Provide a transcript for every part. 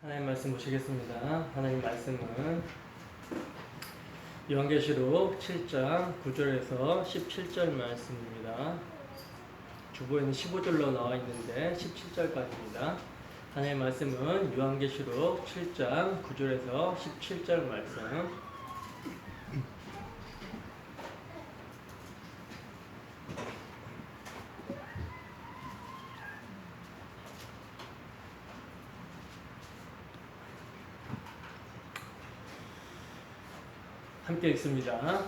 하나님 말씀 보시겠습니다. 하나님 말씀은 요한계시록 7장 9절에서 17절 말씀입니다. 주보에는 15절로 나와 있는데 17절까지입니다. 하나님 말씀은 요한계시록 7장 9절에서 17절 말씀. 함께 읽습니다.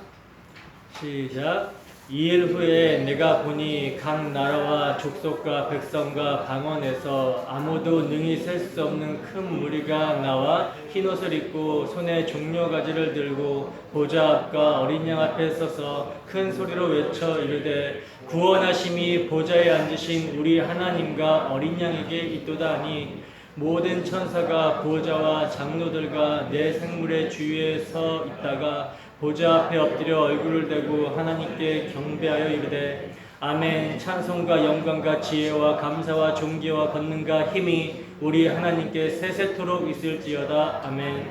시작. 이일 후에 내가 보니 각 나라와 족속과 백성과 방언에서 아무도 능히 셀 수 없는 큰 무리가 나와 흰옷을 입고 손에 종려가지를 들고 보좌 앞과 어린 양 앞에 서서 큰 소리로 외쳐 이르되 구원하심이 보좌에 앉으신 우리 하나님과 어린 양에게 있도다 하니 모든 천사가 보좌와 장로들과 내 생물의 주위에 서 있다가 보좌 앞에 엎드려 얼굴을 대고 하나님께 경배하여 이르되 아멘. 찬송과 영광과 지혜와 감사와 존귀와 권능과 힘이 우리 하나님께 세세토록 있을지어다. 아멘.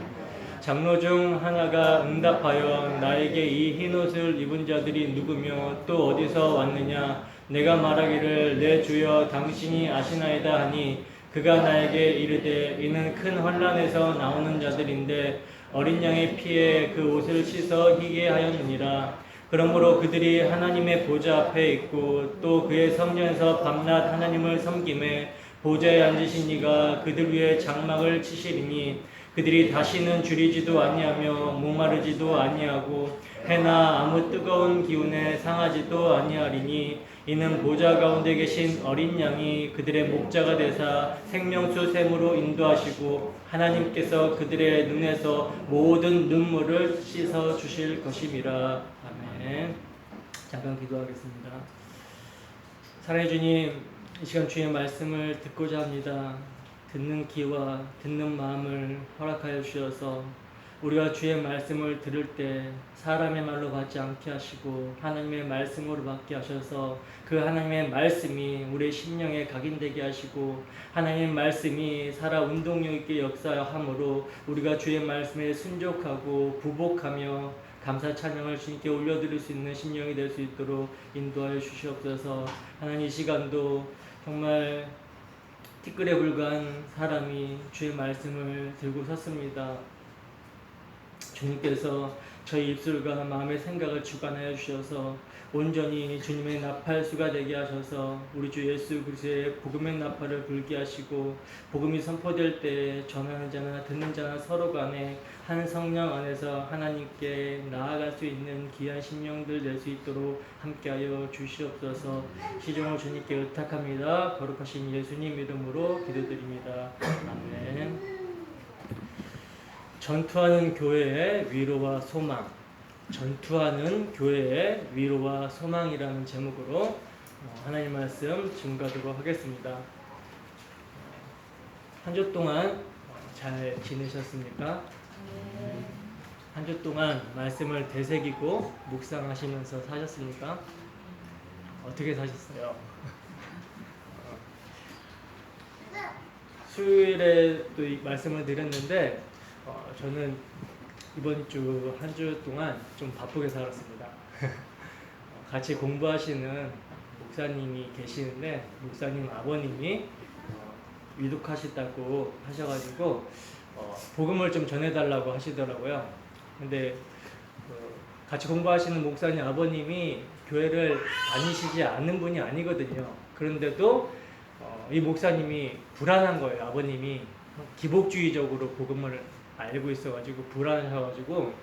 장로 중 하나가 응답하여 나에게 이 흰옷을 입은 자들이 누구며 또 어디서 왔느냐. 내가 말하기를 내 주여 당신이 아시나이다 하니 그가 나에게 이르되 이는 큰 환난에서 나오는 자들인데 어린 양의 피에 그 옷을 씻어 희게 하였느니라. 그러므로 그들이 하나님의 보좌 앞에 있고 또 그의 성전에서 밤낮 하나님을 섬김에 보좌에 앉으신 이가 그들 위에 장막을 치시리니 그들이 다시는 줄이지도 아니하며 목마르지도 아니하고 해나 아무 뜨거운 기운에 상하지도 아니하리니 이는 보좌 가운데 계신 어린 양이 그들의 목자가 되사 생명수 샘으로 인도하시고 하나님께서 그들의 눈에서 모든 눈물을 씻어 주실 것임이라. 아멘. 잠깐 기도하겠습니다. 사랑해 주님, 이 시간 주의 말씀을 듣고자 합니다. 듣는 귀와 듣는 마음을 허락하여 주셔서 우리가 주의 말씀을 들을 때 사람의 말로 받지 않게 하시고 하나님의 말씀으로 받게 하셔서 그 하나님의 말씀이 우리의 심령에 각인되게 하시고 하나님의 말씀이 살아 운동력 있게 역사함으로 우리가 주의 말씀에 순종하고 부복하며 감사 찬양을 주님께 올려드릴 수 있는 심령이 될 수 있도록 인도하여 주시옵소서. 하나님 이 시간도 정말 티끌에 불과한 사람이 주의 말씀을 들고 섰습니다. 주님께서 저희 입술과 마음의 생각을 주관하여 주셔서 온전히 주님의 나팔수가 되게 하셔서 우리 주 예수 그리스도의 복음의 나팔을 불게 하시고 복음이 선포될 때 전하는 자나 듣는 자나 서로 간에 한 성령 안에서 하나님께 나아갈 수 있는 귀한 심령들 될 수 있도록 함께하여 주시옵소서. 시종을 주님께 의탁합니다. 거룩하신 예수님 이름으로 기도드립니다. 아멘. 전투하는 교회의 위로와 소망. 전투하는 교회의 위로와 소망이라는 제목으로 하나님 말씀 증거하도록 하겠습니다. 한 주 동안 잘 지내셨습니까? 한 주 동안 말씀을 되새기고 묵상하시면서 사셨습니까? 어떻게 사셨어요? 수요일에 또 이 말씀을 드렸는데 저는 이번 주 한 주 동안 좀 바쁘게 살았습니다. 같이 공부하시는 목사님이 계시는데 목사님 아버님이 위독하시다고 하셔가지고 복음을 좀 전해달라고 하시더라고요. 근데 같이 공부하시는 목사님 아버님이 교회를 다니시지 않는 분이 아니거든요. 그런데도 이 목사님이 불안한 거예요. 아버님이 기복주의적으로 복음을 알고 있어가지고 불안하셔가지고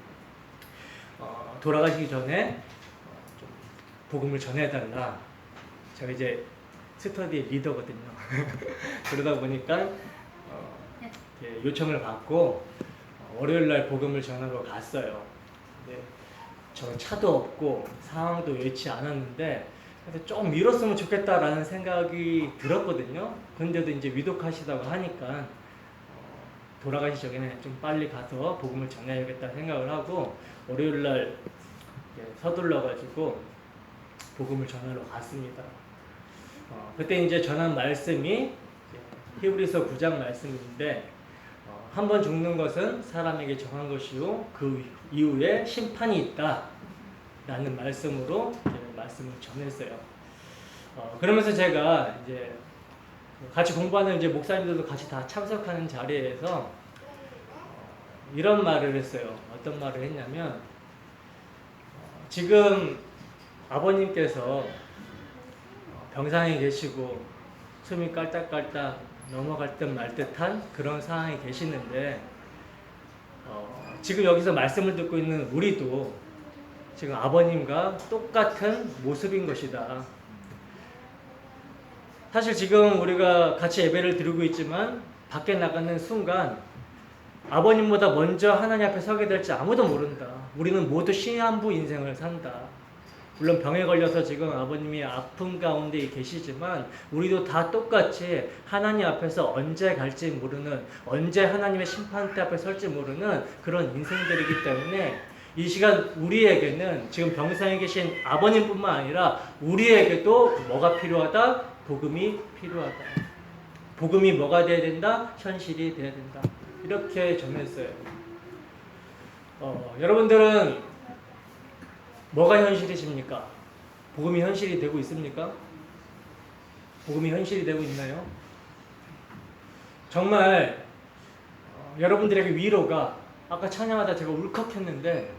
돌아가시기 전에 좀 복음을 전해달라. 제가 이제 스터디 리더거든요. 그러다 보니까 요청을 받고 월요일날 복음을 전하러 갔어요. 근데 저 차도 없고 상황도 예치 않았는데 좀 미뤘으면 좋겠다라는 생각이 들었거든요. 근데도 이제 위독하시다고 하니까 돌아가시 전에 좀 빨리 가서 복음을 전해야겠다 생각을 하고 월요일날 서둘러가지고 복음을 전하러 갔습니다. 그때 이제 전한 말씀이 히브리서 9장 말씀인데 한 번 죽는 것은 사람에게 정한 것이요 그 이후에 심판이 있다 라는 말씀으로 말씀을 전했어요. 그러면서 제가 이제 같이 공부하는 이제 목사님들도 같이 다 참석하는 자리에서 이런 말을 했어요. 어떤 말을 했냐면 지금 아버님께서 병상에 계시고 숨이 깔딱깔딱 넘어갈 듯 말 듯한 그런 상황에 계시는데 지금 여기서 말씀을 듣고 있는 우리도 지금 아버님과 똑같은 모습인 것이다. 사실 지금 우리가 같이 예배를 드리고 있지만 밖에 나가는 순간 아버님보다 먼저 하나님 앞에 서게 될지 아무도 모른다. 우리는 모두 시한부 인생을 산다. 물론 병에 걸려서 지금 아버님이 아픈 가운데 계시지만 우리도 다 똑같이 하나님 앞에서 언제 갈지 모르는, 언제 하나님의 심판대 앞에 설지 모르는 그런 인생들이기 때문에 이 시간 우리에게는 지금 병상에 계신 아버님뿐만 아니라 우리에게도 뭐가 필요하다? 복음이 필요하다. 복음이 뭐가 돼야 된다? 현실이 돼야 된다. 이렇게 전했어요. 여러분들은 뭐가 현실이십니까? 복음이 현실이 되고 있습니까? 복음이 현실이 되고 있나요? 정말 여러분들에게 위로가, 아까 찬양하다 제가 울컥했는데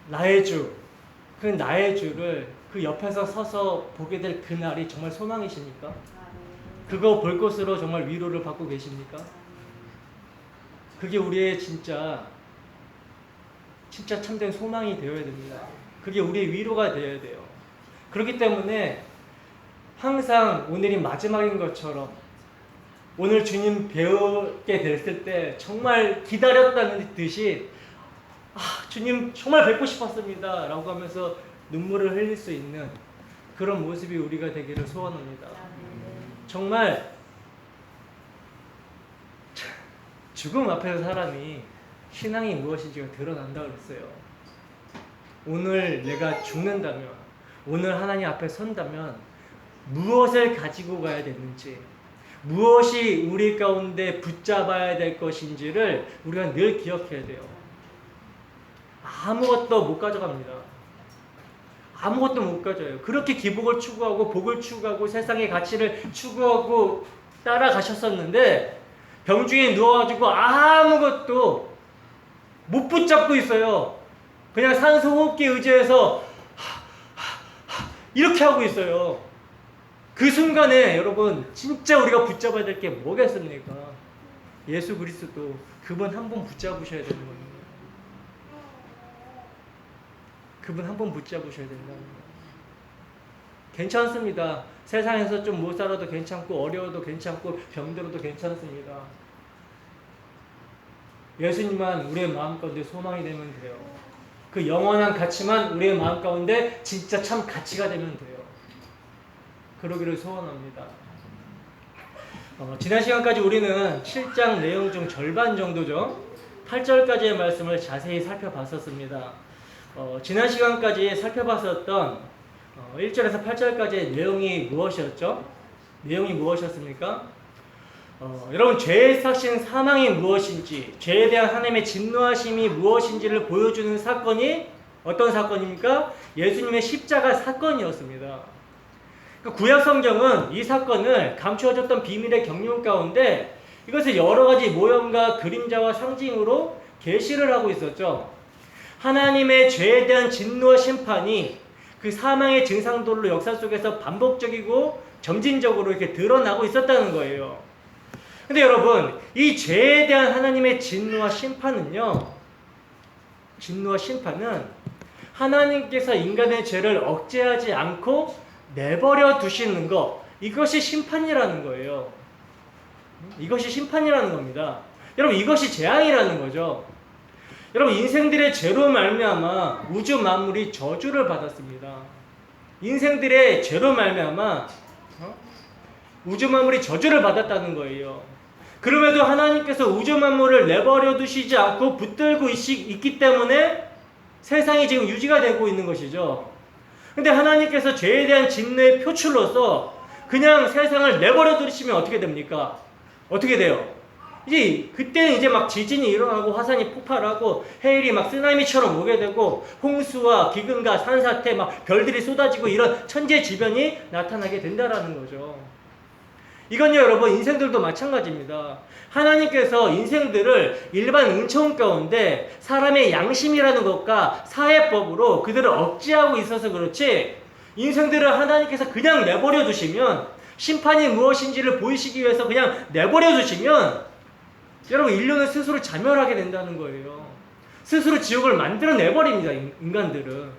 나의 주, 그 나의 주를 그 옆에서 서서 보게 될 그날이 정말 소망이십니까? 그거 볼 것으로 정말 위로를 받고 계십니까? 그게 우리의 진짜 참된 소망이 되어야 됩니다. 그게 우리의 위로가 되어야 돼요. 그렇기 때문에 항상 오늘이 마지막인 것처럼 오늘 주님 뵈게 됐을 때 정말 기다렸다는 듯이 주님 정말 뵙고 싶었습니다 라고 하면서 눈물을 흘릴 수 있는 그런 모습이 우리가 되기를 소원합니다. 정말 죽음 앞에서 사람이 신앙이 무엇인지가 드러난다고 그랬어요. 오늘 내가 죽는다면, 오늘 하나님 앞에 선다면 무엇을 가지고 가야 되는지, 무엇이 우리 가운데 붙잡아야 될 것인지를 우리가 늘 기억해야 돼요. 아무것도 못 가져갑니다. 아무것도 못 가져요. 그렇게 기복을 추구하고 복을 추구하고 세상의 가치를 추구하고 따라가셨었는데 병중에 누워가지고 아무것도 못 붙잡고 있어요. 그냥 산소호흡기 의지해서 이렇게 하고 있어요. 그 순간에 여러분 진짜 우리가 붙잡아야 될 게 뭐겠습니까? 예수 그리스도, 그분 한 번 붙잡으셔야 되는 겁니다. 그분 한 번 붙잡으셔야 된다는 거예요. 괜찮습니다. 세상에서 좀 못 살아도 괜찮고 어려워도 괜찮고 병들어도 괜찮습니다. 예수님만 우리의 마음 가운데 소망이 되면 돼요. 그 영원한 가치만 우리의 마음 가운데 진짜 참 가치가 되면 돼요. 그러기를 소원합니다. 지난 시간까지 우리는 7장 내용 중 절반 정도죠. 8절까지의 말씀을 자세히 살펴봤었습니다. 지난 시간까지 살펴봤었던 1절에서 8절까지의 내용이 무엇이었죠? 내용이 무엇이었습니까? 여러분 죄의 삭신 사망이 무엇인지, 죄에 대한 하나님의 진노하심이 무엇인지를 보여주는 사건이 어떤 사건입니까? 예수님의 십자가 사건이었습니다. 구약 성경은 이 사건을 감추어졌던 비밀의 경륜 가운데 이것을 여러 가지 모형과 그림자와 상징으로 계시를 하고 있었죠. 하나님의 죄에 대한 진노와 심판이 그 사망의 증상들로 역사 속에서 반복적이고 점진적으로 이렇게 드러나고 있었다는 거예요. 근데 여러분, 이 죄에 대한 하나님의 진노와 심판은요, 진노와 심판은 하나님께서 인간의 죄를 억제하지 않고 내버려 두시는 것, 이것이 심판이라는 거예요. 이것이 심판이라는 겁니다. 여러분, 이것이 재앙이라는 거죠. 여러분, 인생들의 죄로 말미암아 우주 만물이 저주를 받았습니다. 인생들의 죄로 말미암아 우주 만물이 저주를 받았다는 거예요. 그럼에도 하나님께서 우주 만물을 내버려 두시지 않고 붙들고 있기 때문에 세상이 지금 유지가 되고 있는 것이죠. 근데 하나님께서 죄에 대한 진노의 표출로서 그냥 세상을 내버려 두시면 어떻게 됩니까? 어떻게 돼요? 이제 그때는 이제 막 지진이 일어나고 화산이 폭발하고 해일이 막 쓰나미처럼 오게 되고 홍수와 기근과 산사태 막 별들이 쏟아지고 이런 천재지변이 나타나게 된다라는 거죠. 이건요 여러분 인생들도 마찬가지입니다. 하나님께서 인생들을 일반 은총 가운데 사람의 양심이라는 것과 사회법으로 그들을 억제하고 있어서 그렇지, 인생들을 하나님께서 그냥 내버려 두시면, 심판이 무엇인지를 보이시기 위해서 그냥 내버려 두시면 여러분 인류는 스스로 자멸하게 된다는 거예요. 스스로 지옥을 만들어내버립니다, 인간들은.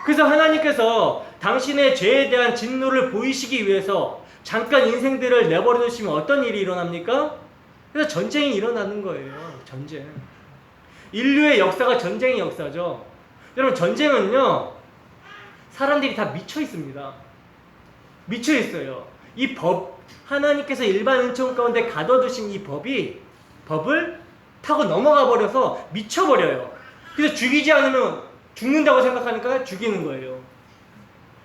그래서 하나님께서 당신의 죄에 대한 진노를 보이시기 위해서 잠깐 인생들을 내버려 두시면 어떤 일이 일어납니까? 그래서 전쟁이 일어나는 거예요. 전쟁. 인류의 역사가 전쟁의 역사죠. 여러분 전쟁은요 사람들이 다 미쳐 있습니다. 미쳐 있어요. 이 법, 하나님께서 일반 은총 가운데 가둬두신 이 법을 타고 넘어가 버려서 미쳐버려요. 그래서 죽이지 않으면 죽는다고 생각하니까 죽이는 거예요.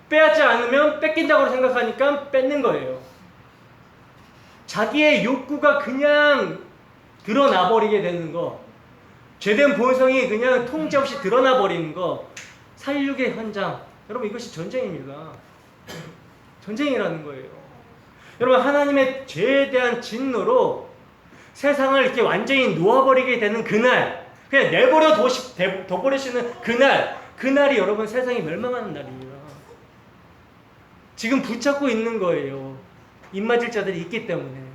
빼앗지 않으면 뺏긴다고 생각하니까 뺏는 거예요. 자기의 욕구가 그냥 드러나 버리게 되는 거, 죄된 본성이 그냥 통제 없이 드러나 버리는 거, 살육의 현장. 여러분 이것이 전쟁입니다. 전쟁이라는 거예요. 여러분 하나님의 죄에 대한 진노로 세상을 이렇게 완전히 놓아버리게 되는 그날, 그냥 내버려 둬버리시는 그날이 여러분 세상이 멸망하는 날입니다. 지금 붙잡고 있는 거예요. 입맞을 자들이 있기 때문에.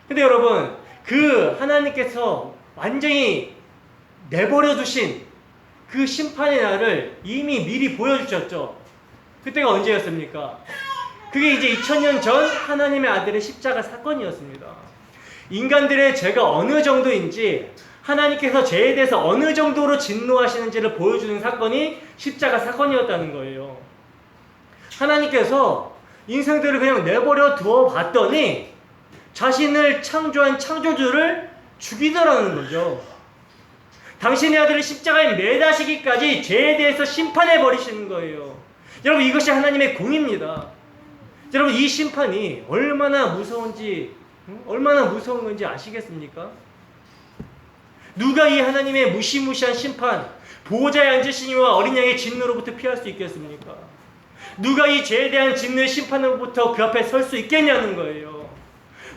근데 여러분 그 하나님께서 완전히 내버려 두신 그 심판의 날을 이미 미리 보여주셨죠. 그때가 언제였습니까? 그게 이제 2000년 전 하나님의 아들의 십자가 사건이었습니다. 인간들의 죄가 어느 정도인지, 하나님께서 죄에 대해서 어느 정도로 진노하시는지를 보여주는 사건이 십자가 사건이었다는 거예요. 하나님께서 인생들을 그냥 내버려 두어 봤더니 자신을 창조한 창조주를 죽이더라는 거죠. 당신의 아들을 십자가에 매다시기까지 죄에 대해서 심판해 버리시는 거예요. 여러분 이것이 하나님의 공입니다. 여러분 이 심판이 얼마나 무서운지, 얼마나 무서운 건지 아시겠습니까? 누가 이 하나님의 무시무시한 심판, 보호자에 앉으신 이와 어린 양의 진노로부터 피할 수 있겠습니까? 누가 이 죄에 대한 진노의 심판으로부터 그 앞에 설 수 있겠냐는 거예요.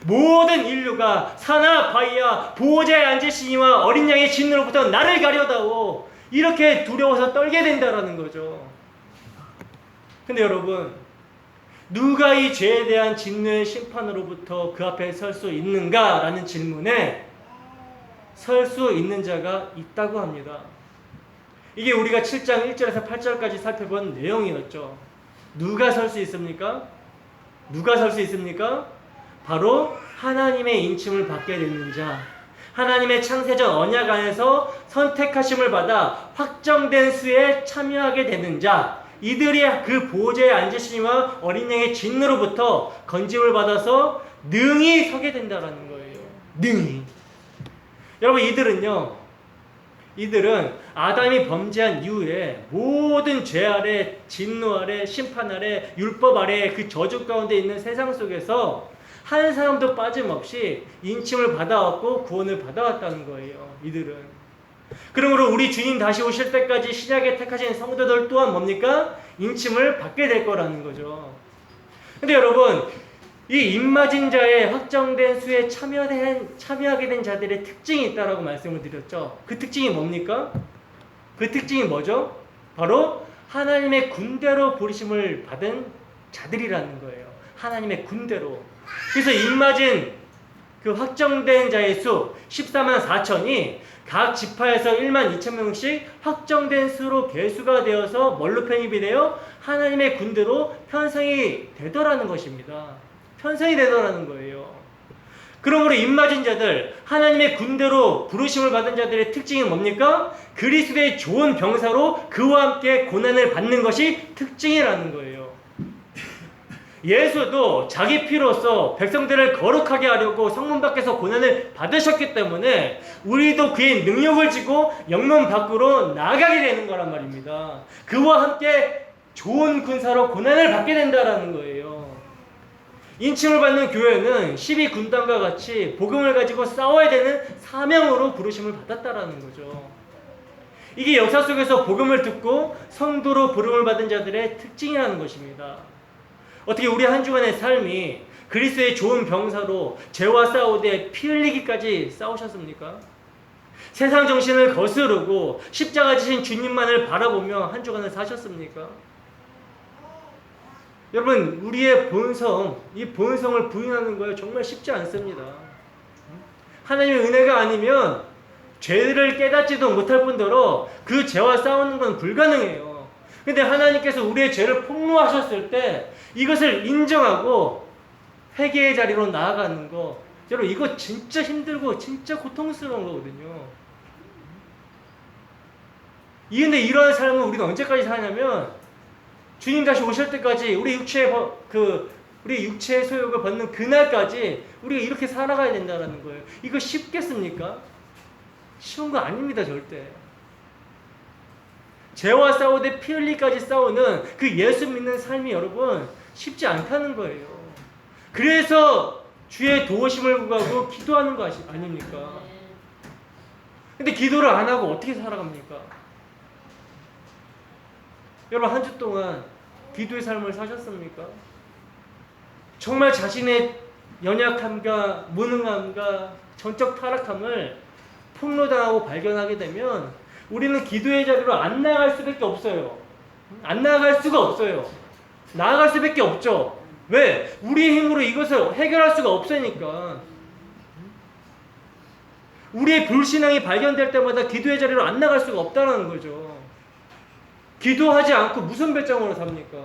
모든 인류가 사나 바위야 보호자에 앉으신 이와 어린 양의 진노로부터 나를 가려다오, 이렇게 두려워서 떨게 된다라는 거죠. 근데 여러분 누가 이 죄에 대한 진노의 심판으로부터 그 앞에 설 수 있는가? 라는 질문에 설 수 있는 자가 있다고 합니다. 이게 우리가 7장 1절에서 8절까지 살펴본 내용이었죠. 누가 설 수 있습니까? 누가 설 수 있습니까? 바로 하나님의 인침을 받게 되는 자, 하나님의 창세전 언약 안에서 선택하심을 받아 확정된 수에 참여하게 되는 자, 이들이 그 보호자에 앉으시니와 어린 양의 진노로부터 건짐을 받아서 능히 서게 된다라는 거예요. 능히. 여러분 이들은 아담이 범죄한 이후에 모든 죄 아래, 진노 아래, 심판 아래, 율법 아래 그 저주 가운데 있는 세상 속에서 한 사람도 빠짐없이 인침을 받아왔고 구원을 받아왔다는 거예요. 이들은. 그러므로 우리 주님 다시 오실 때까지 신약에 택하신 성도들 또한 뭡니까? 인침을 받게 될 거라는 거죠. 근데 여러분 이 입맞은 자의 확정된 수에 참여하게 된 자들의 특징이 있다라고 말씀을 드렸죠. 그 특징이 뭡니까? 그 특징이 뭐죠? 바로 하나님의 군대로 부르심을 받은 자들이라는 거예요. 하나님의 군대로. 그래서 입맞은 그 확정된 자의 수 14만 4천이 각 지파에서 1만 2천 명씩 확정된 수로 계수가 되어서 뭘로 편입이 되어 하나님의 군대로 편성이 되더라는 것입니다. 편성이 되더라는 거예요. 그러므로 입맞은 자들, 하나님의 군대로 부르심을 받은 자들의 특징이 뭡니까? 그리스도의 좋은 병사로 그와 함께 고난을 받는 것이 특징이라는 거예요. 예수도 자기 피로써 백성들을 거룩하게 하려고 성문 밖에서 고난을 받으셨기 때문에 우리도 그의 능력을 지고 영문 밖으로 나가게 되는 거란 말입니다. 그와 함께 좋은 군사로 고난을 받게 된다라는 거예요. 인침을 받는 교회는 12군단과 같이 복음을 가지고 싸워야 되는 사명으로 부르심을 받았다라는 거죠. 이게 역사 속에서 복음을 듣고 성도로 부름을 받은 자들의 특징이라는 것입니다. 어떻게 우리 한 주간의 삶이 그리스도의 좋은 병사로 죄와 싸우되 피 흘리기까지 싸우셨습니까? 세상 정신을 거스르고 십자가 지신 주님만을 바라보며 한 주간을 사셨습니까? 여러분, 우리의 본성, 이 본성을 부인하는 거예요. 정말 쉽지 않습니다. 하나님의 은혜가 아니면 죄를 깨닫지도 못할 뿐더러 그 죄와 싸우는 건 불가능해요. 근데 하나님께서 우리의 죄를 폭로하셨을 때 이것을 인정하고 회개의 자리로 나아가는 거, 여러분, 이거 진짜 힘들고 진짜 고통스러운 거거든요. 근데 이러한 삶을 우리가 언제까지 사냐면 주님 다시 오실 때까지 우리 육체의 소욕을 받는 그날까지 우리가 이렇게 살아가야 된다는 거예요. 이거 쉽겠습니까? 쉬운 거 아닙니다, 절대. 죄와 싸우되 피 흘리기까지 싸우는 그 예수 믿는 삶이 여러분 쉽지 않다는 거예요. 그래서 주의 도우심을 구하고 기도하는 거 아닙니까? 근데 기도를 안 하고 어떻게 살아갑니까? 여러분, 한 주 동안 기도의 삶을 사셨습니까? 정말 자신의 연약함과 무능함과 전적 타락함을 폭로당하고 발견하게 되면 우리는 기도의 자리로 안 나아갈 수밖에 없어요. 안 나아갈 수가 없어요. 나아갈 수밖에 없죠. 왜? 우리의 힘으로 이것을 해결할 수가 없으니까. 우리의 불신앙이 발견될 때마다 기도의 자리로 안 나갈 수가 없다는 거죠. 기도하지 않고 무슨 배짱으로 삽니까?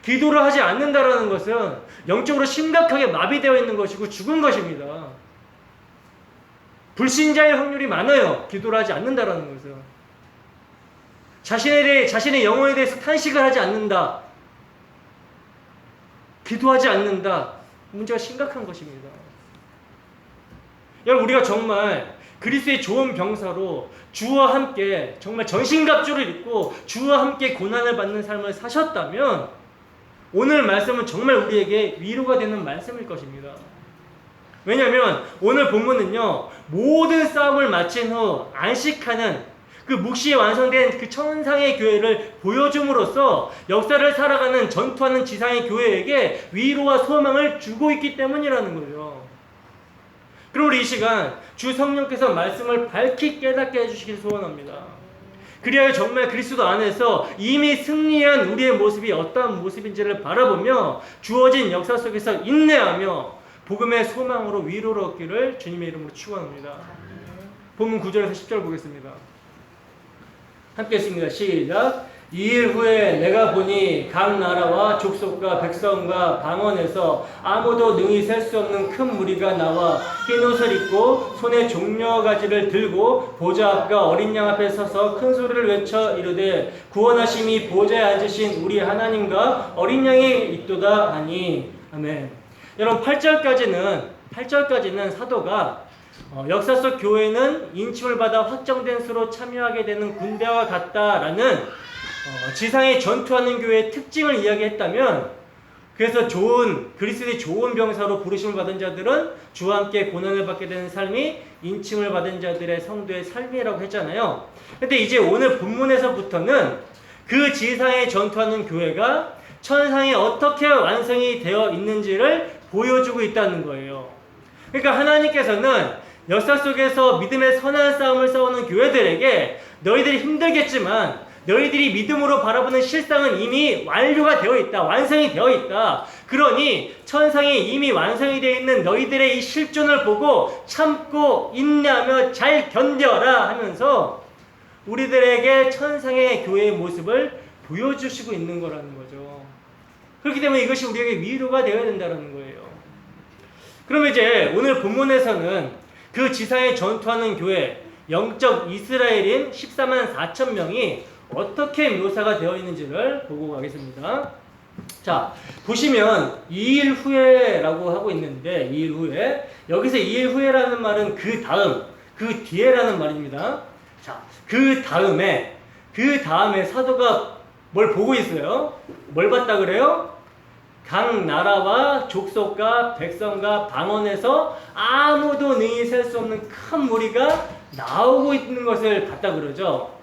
기도를 하지 않는다라는 것은 영적으로 심각하게 마비되어 있는 것이고 죽은 것입니다. 불신자의 확률이 많아요. 기도를 하지 않는다라는 것은. 자신의 영혼에 대해서 탄식을 하지 않는다. 기도하지 않는다. 문제가 심각한 것입니다. 여러분, 우리가 정말 그리스도의 좋은 병사로 주와 함께 정말 전신갑주를 입고 주와 함께 고난을 받는 삶을 사셨다면 오늘 말씀은 정말 우리에게 위로가 되는 말씀일 것입니다. 왜냐하면 오늘 본문은요, 모든 싸움을 마친 후 안식하는 그 묵시에 완성된 그 천상의 교회를 보여줌으로써 역사를 살아가는 전투하는 지상의 교회에게 위로와 소망을 주고 있기 때문이라는 거죠. 그럼 우리 이 시간 주 성령께서 말씀을 밝히 깨닫게 해주시길 소원합니다. 그리하여 정말 그리스도 안에서 이미 승리한 우리의 모습이 어떠한 모습인지를 바라보며 주어진 역사 속에서 인내하며 복음의 소망으로 위로를 얻기를 주님의 이름으로 축원합니다. 본문 9절에서 10절 보겠습니다. 함께 읽습니다. 시작. 2일 후에 내가 보니 각 나라와 족속과 백성과 방언에서 아무도 능히 셀 수 없는 큰 무리가 나와 흰 옷을 입고 손에 종려가지를 들고 보좌 앞과 어린 양 앞에 서서 큰 소리를 외쳐 이르되 구원하심이 보좌에 앉으신 우리 하나님과 어린 양이 있도다 하니. 아멘. 여러분, 8절까지는 사도가 역사 속 교회는 인침을 받아 확정된 수로 참여하게 되는 군대와 같다라는 지상에 전투하는 교회의 특징을 이야기했다면, 그래서 그리스도의 좋은 병사로 부르심을 받은 자들은 주와 함께 고난을 받게 되는 삶이 인침을 받은 자들의 성도의 삶이라고 했잖아요. 근데 이제 오늘 본문에서부터는 그 지상에 전투하는 교회가 천상에 어떻게 완성이 되어 있는지를 보여주고 있다는 거예요. 그러니까 하나님께서는 역사 속에서 믿음의 선한 싸움을 싸우는 교회들에게 너희들이 힘들겠지만 너희들이 믿음으로 바라보는 실상은 이미 완료가 되어 있다. 완성이 되어 있다. 그러니 천상에 이미 완성이 되어 있는 너희들의 이 실존을 보고 참고 인내하며 잘 견뎌라 하면서 우리들에게 천상의 교회의 모습을 보여주시고 있는 거라는 거죠. 그렇기 때문에 이것이 우리에게 위로가 되어야 된다는 거예요. 그럼 이제 오늘 본문에서는 그 지상에 전투하는 교회, 영적 이스라엘인 14만 4천 명이 어떻게 묘사가 되어 있는지를 보고 가겠습니다. 자, 보시면 2일 후에라고 하고 있는데 2일 후에, 여기서 2일 후에라는 말은 그 다음, 그 뒤에라는 말입니다. 자, 그 다음에 사도가 뭘 보고 있어요? 뭘 봤다 그래요? 각 나라와 족속과 백성과 방언에서 아무도 능히 셀 수 없는 큰 무리가 나오고 있는 것을 봤다 그러죠.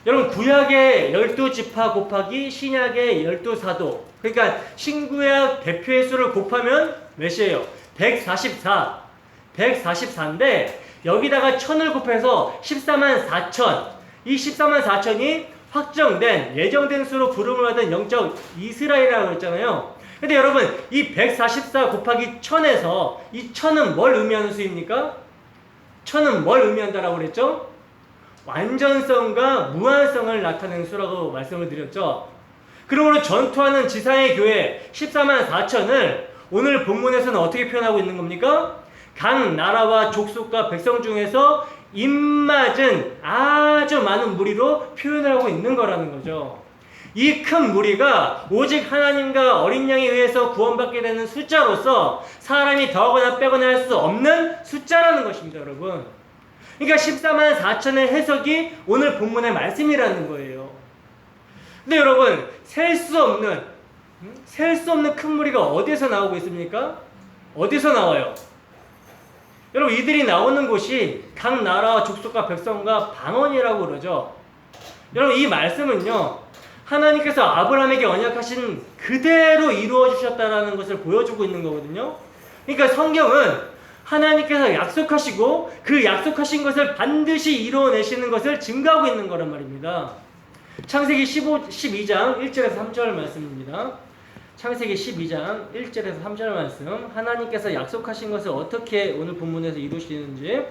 여러분, 구약의 12지파 곱하기 신약의 12사도, 그러니까 신구약 대표의 수를 곱하면 몇이에요? 144. 144인데 여기다가 1000을 곱해서 14만 4천. 이 14만 4천이 확정된, 예정된 수로 부름을 받은 영적 이스라엘이라고 했잖아요. 근데 여러분, 이 144 곱하기 1000에서 이 1000은 뭘 의미하는 수입니까? 1000은 뭘 의미한다라고 그랬죠? 완전성과 무한성을 나타내는 수라고 말씀을 드렸죠. 그러므로 전투하는 지상의 교회 14만 4천을 오늘 본문에서는 어떻게 표현하고 있는 겁니까? 각 나라와 족속과 백성 중에서 입맞은 아주 많은 무리로 표현을 하고 있는 거라는 거죠. 이 큰 무리가 오직 하나님과 어린 양에 의해서 구원받게 되는 숫자로서 사람이 더하거나 빼거나 할 수 없는 숫자라는 것입니다, 여러분. 그러니까 14만 4천의 해석이 오늘 본문의 말씀이라는 거예요. 근데 여러분, 셀 수 없는 큰 무리가 어디에서 나오고 있습니까? 어디서 나와요? 여러분, 이들이 나오는 곳이 각 나라와 족속과 백성과 방언이라고 그러죠. 여러분, 이 말씀은요, 하나님께서 아브라함에게 언약하신 그대로 이루어 주셨다라는 것을 보여주고 있는 거거든요. 그러니까 성경은 하나님께서 약속하시고 그 약속하신 것을 반드시 이루어내시는 것을 증거하고 있는 거란 말입니다. 창세기 12장 1절에서 3절 말씀입니다. 창세기 12장 1절에서 3절 말씀, 하나님께서 약속하신 것을 어떻게 오늘 본문에서 이루시는지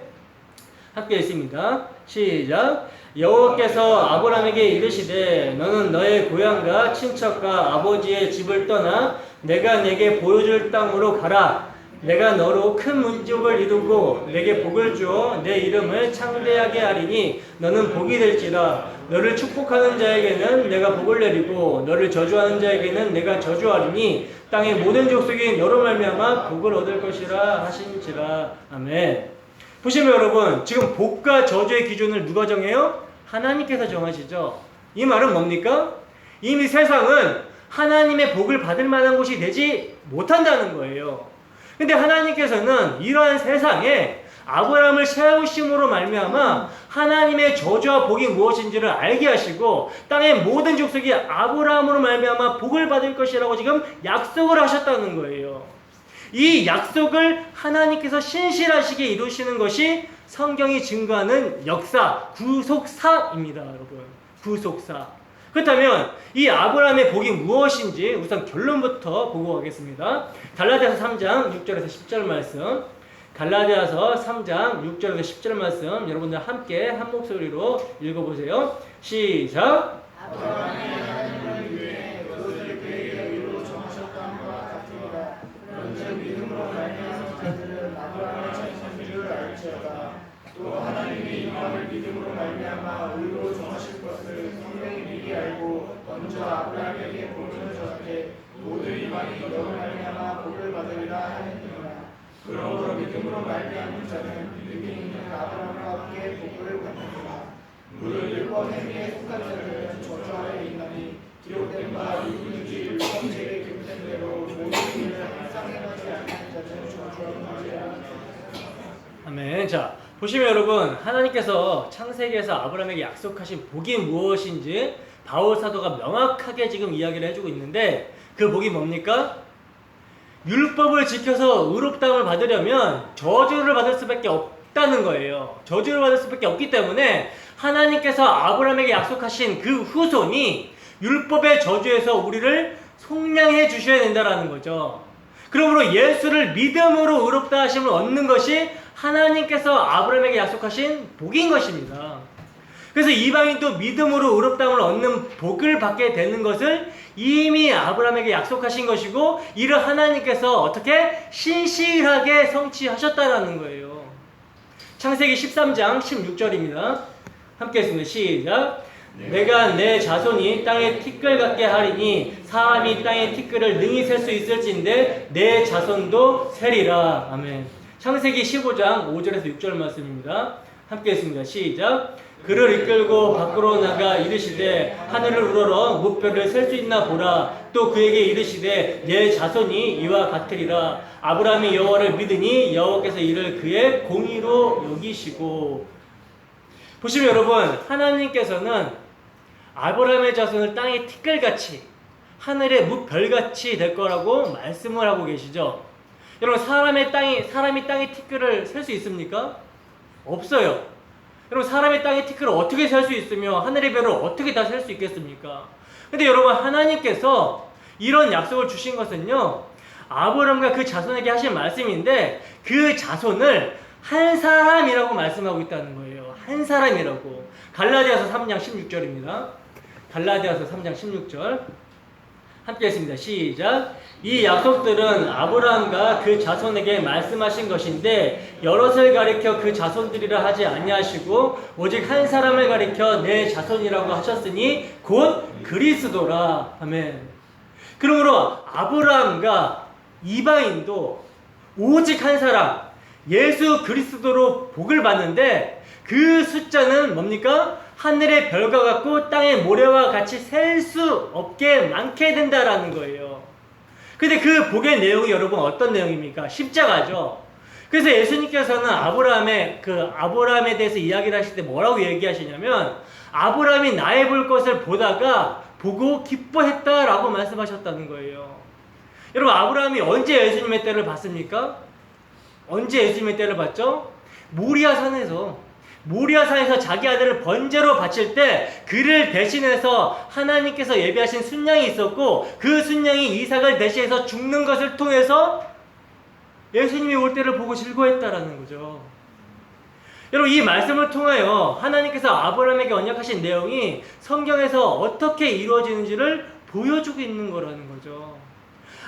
함께 읽습니다. 시작. 여호와께서 아브라함에게 이르시되 너는 너의 고향과 친척과 아버지의 집을 떠나 내가 내게 보여줄 땅으로 가라. 내가 너로 큰 민족을 이루고 내게 복을 주어 내 이름을 창대하게 하리니 너는 복이 될지라. 너를 축복하는 자에게는 내가 복을 내리고 너를 저주하는 자에게는 내가 저주하리니 땅의 모든 족속이 너로 말미암아 복을 얻을 것이라 하신지라. 아멘. 보시면 여러분, 지금 복과 저주의 기준을 누가 정해요? 하나님께서 정하시죠. 이 말은 뭡니까? 이미 세상은 하나님의 복을 받을 만한 곳이 되지 못한다는 거예요. 근데 하나님께서는 이러한 세상에 아브라함을 세우심으로 말미암아 하나님의 저주와 복이 무엇인지를 알게 하시고 땅의 모든 족속이 아브라함으로 말미암아 복을 받을 것이라고 지금 약속을 하셨다는 거예요. 이 약속을 하나님께서 신실하시게 이루시는 것이 성경이 증거하는 역사, 구속사입니다, 여러분. 구속사. 그렇다면 이 아브라함의 복이 무엇인지 우선 결론부터 보고 가겠습니다. 갈라디아서 3장 6절에서 10절 말씀. 갈라디아서 3장 6절에서 10절 말씀 여러분들 함께 한 목소리로 읽어보세요. 시작. 아브라함이 하나님을 위해 그것을 그에게 의로 정하셨다는 것 같으니라. 그런즉 믿음으로 말미암은 자들은 아브라함의 자손인 줄 알지어다. 또 하나님이 이방을 믿음으로 말미암아 의로 정하실 것을 성경이 미리 알고 먼저 아브라함에게 복을 주었되 모든 이방이 너로 말미암아 복을 받으리라 하느니라. 그러므로 믿음으로 말미암은 자는 믿음이 있는 아브라함과 함께 복을 받느니라. 무릇 율법 행위에 속한 자들은 저주 아래 있나니 기록된 바 누구든지 율법 제에 기록된 대로 모든 일을 항상 행하지 않는 자는 저주하느니라. 아멘. 자, 보시면 여러분, 하나님께서 창세기에서 아브라함에게 약속하신 복이 무엇인지 바울 사도가 명확하게 지금 이야기를 해주고 있는데, 그 복이 뭡니까? 율법을 지켜서 의롭다함을 받으려면 저주를 받을 수밖에 없다는 거예요. 저주를 받을 수밖에 없기 때문에 하나님께서 아브라함에게 약속하신 그 후손이 율법의 저주에서 우리를 속량해 주셔야 된다는 거죠. 그러므로 예수를 믿음으로 의롭다 하심을 얻는 것이 하나님께서 아브라함에게 약속하신 복인 것입니다. 그래서 이방인도 믿음으로 의롭다함을 얻는 복을 받게 되는 것을 이미 아브라함에게 약속하신 것이고, 이를 하나님께서 어떻게 신실하게 성취하셨다는 거예요. 창세기 13장 16절입니다. 함께 했습니다. 시작. 내가 내 자손이 땅의 티끌 같게 하리니 사람이 땅의 티끌을 능히 셀 수 있을진데 내 자손도 세리라. 아멘. 창세기 15장 5절에서 6절 말씀입니다. 함께 했습니다. 시작. 그를 이끌고 밖으로 나가 이르시되 하늘을 우러러 무뼈를 셀 수 있나 보라. 또 그에게 이르시되 내 자손이 이와 같으리라. 아브라함이 여호와를 믿으니 여호와께서 이를 그의 공의로 여기시고. 보시면 여러분, 하나님께서는 아브라함의 자손을 땅의 티끌같이 하늘의 무별같이 될 거라고 말씀을 하고 계시죠. 여러분, 사람이 땅의 티끌을 셀 수 있습니까? 없어요. 여러분, 사람의 땅의 티끌을 어떻게 셀 수 있으며 하늘의 별을 어떻게 다 셀 수 있겠습니까? 근데 여러분, 하나님께서 이런 약속을 주신 것은요, 아브라함과 그 자손에게 하신 말씀인데 그 자손을 한 사람이라고 말씀하고 있다는 거예요. 한 사람이라고. 갈라디아서 3장 16절입니다. 갈라디아서 3장 16절 함께 했습니다. 시작. 이 약속들은 아브라함과 그 자손에게 말씀하신 것인데 여럿을 가리켜 그 자손들이라 하지 아니하시고 오직 한 사람을 가리켜 내 자손이라고 하셨으니 곧 그리스도라. 아멘. 그러므로 아브라함과 이방인도 오직 한 사람 예수 그리스도로 복을 받는데 그 숫자는 뭡니까? 하늘의 별과 같고 땅의 모래와 같이 셀 수 없게 많게 된다라는 거예요. 근데 그 복의 내용이 여러분 어떤 내용입니까? 십자가죠. 그래서 예수님께서는 아브라함에 대해서 이야기를 하실 때 뭐라고 얘기하시냐면 아브라함이 나의 볼 것을 보다가 보고 기뻐했다라고 말씀하셨다는 거예요. 여러분, 아브라함이 언제 예수님의 때를 봤습니까? 언제 예수님의 때를 봤죠? 모리아산에서 자기 아들을 번제로 바칠 때 그를 대신해서 하나님께서 예비하신 순양이 있었고 그 순양이 이삭을 대신해서 죽는 것을 통해서 예수님이 올 때를 보고 즐거워했다라는 거죠. 여러분, 이 말씀을 통하여 하나님께서 아브라함에게 언약하신 내용이 성경에서 어떻게 이루어지는지를 보여주고 있는 거라는 거죠.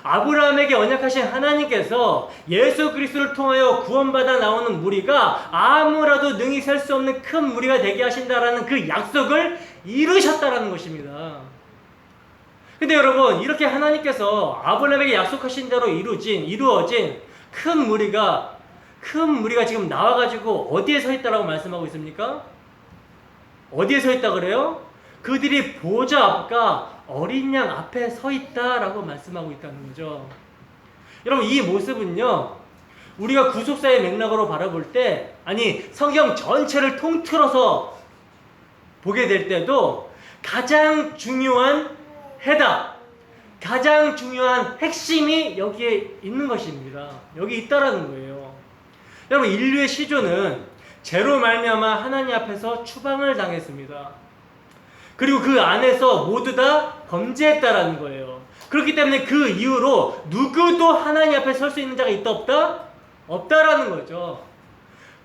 아브라함에게 언약하신 하나님께서 예수 그리스도를 통하여 구원받아 나오는 무리가 아무라도 능히 셀 수 없는 큰 무리가 되게 하신다라는 그 약속을 이루셨다라는 것입니다. 근데 여러분, 이렇게 하나님께서 아브라함에게 약속하신 대로 이루어진 큰 무리가 지금 나와가지고 어디에 서 있다라고 말씀하고 있습니까? 어디에 서 있다 그래요? 그들이 보좌 앞과 어린 양 앞에 서 있다라고 말씀하고 있다는 거죠. 여러분, 이 모습은요, 우리가 구속사의 맥락으로 바라볼 때, 아니 성경 전체를 통틀어서 보게 될 때도 가장 중요한 해답, 가장 중요한 핵심이 여기에 있는 것입니다. 여기 있다라는 거예요. 여러분, 인류의 시조는 죄로 말미암아 하나님 앞에서 추방을 당했습니다. 그리고 그 안에서 모두 다 범죄했다라는 거예요. 그렇기 때문에 그 이후로 누구도 하나님 앞에 설 수 있는 자가 있다 없다? 없다라는 거죠.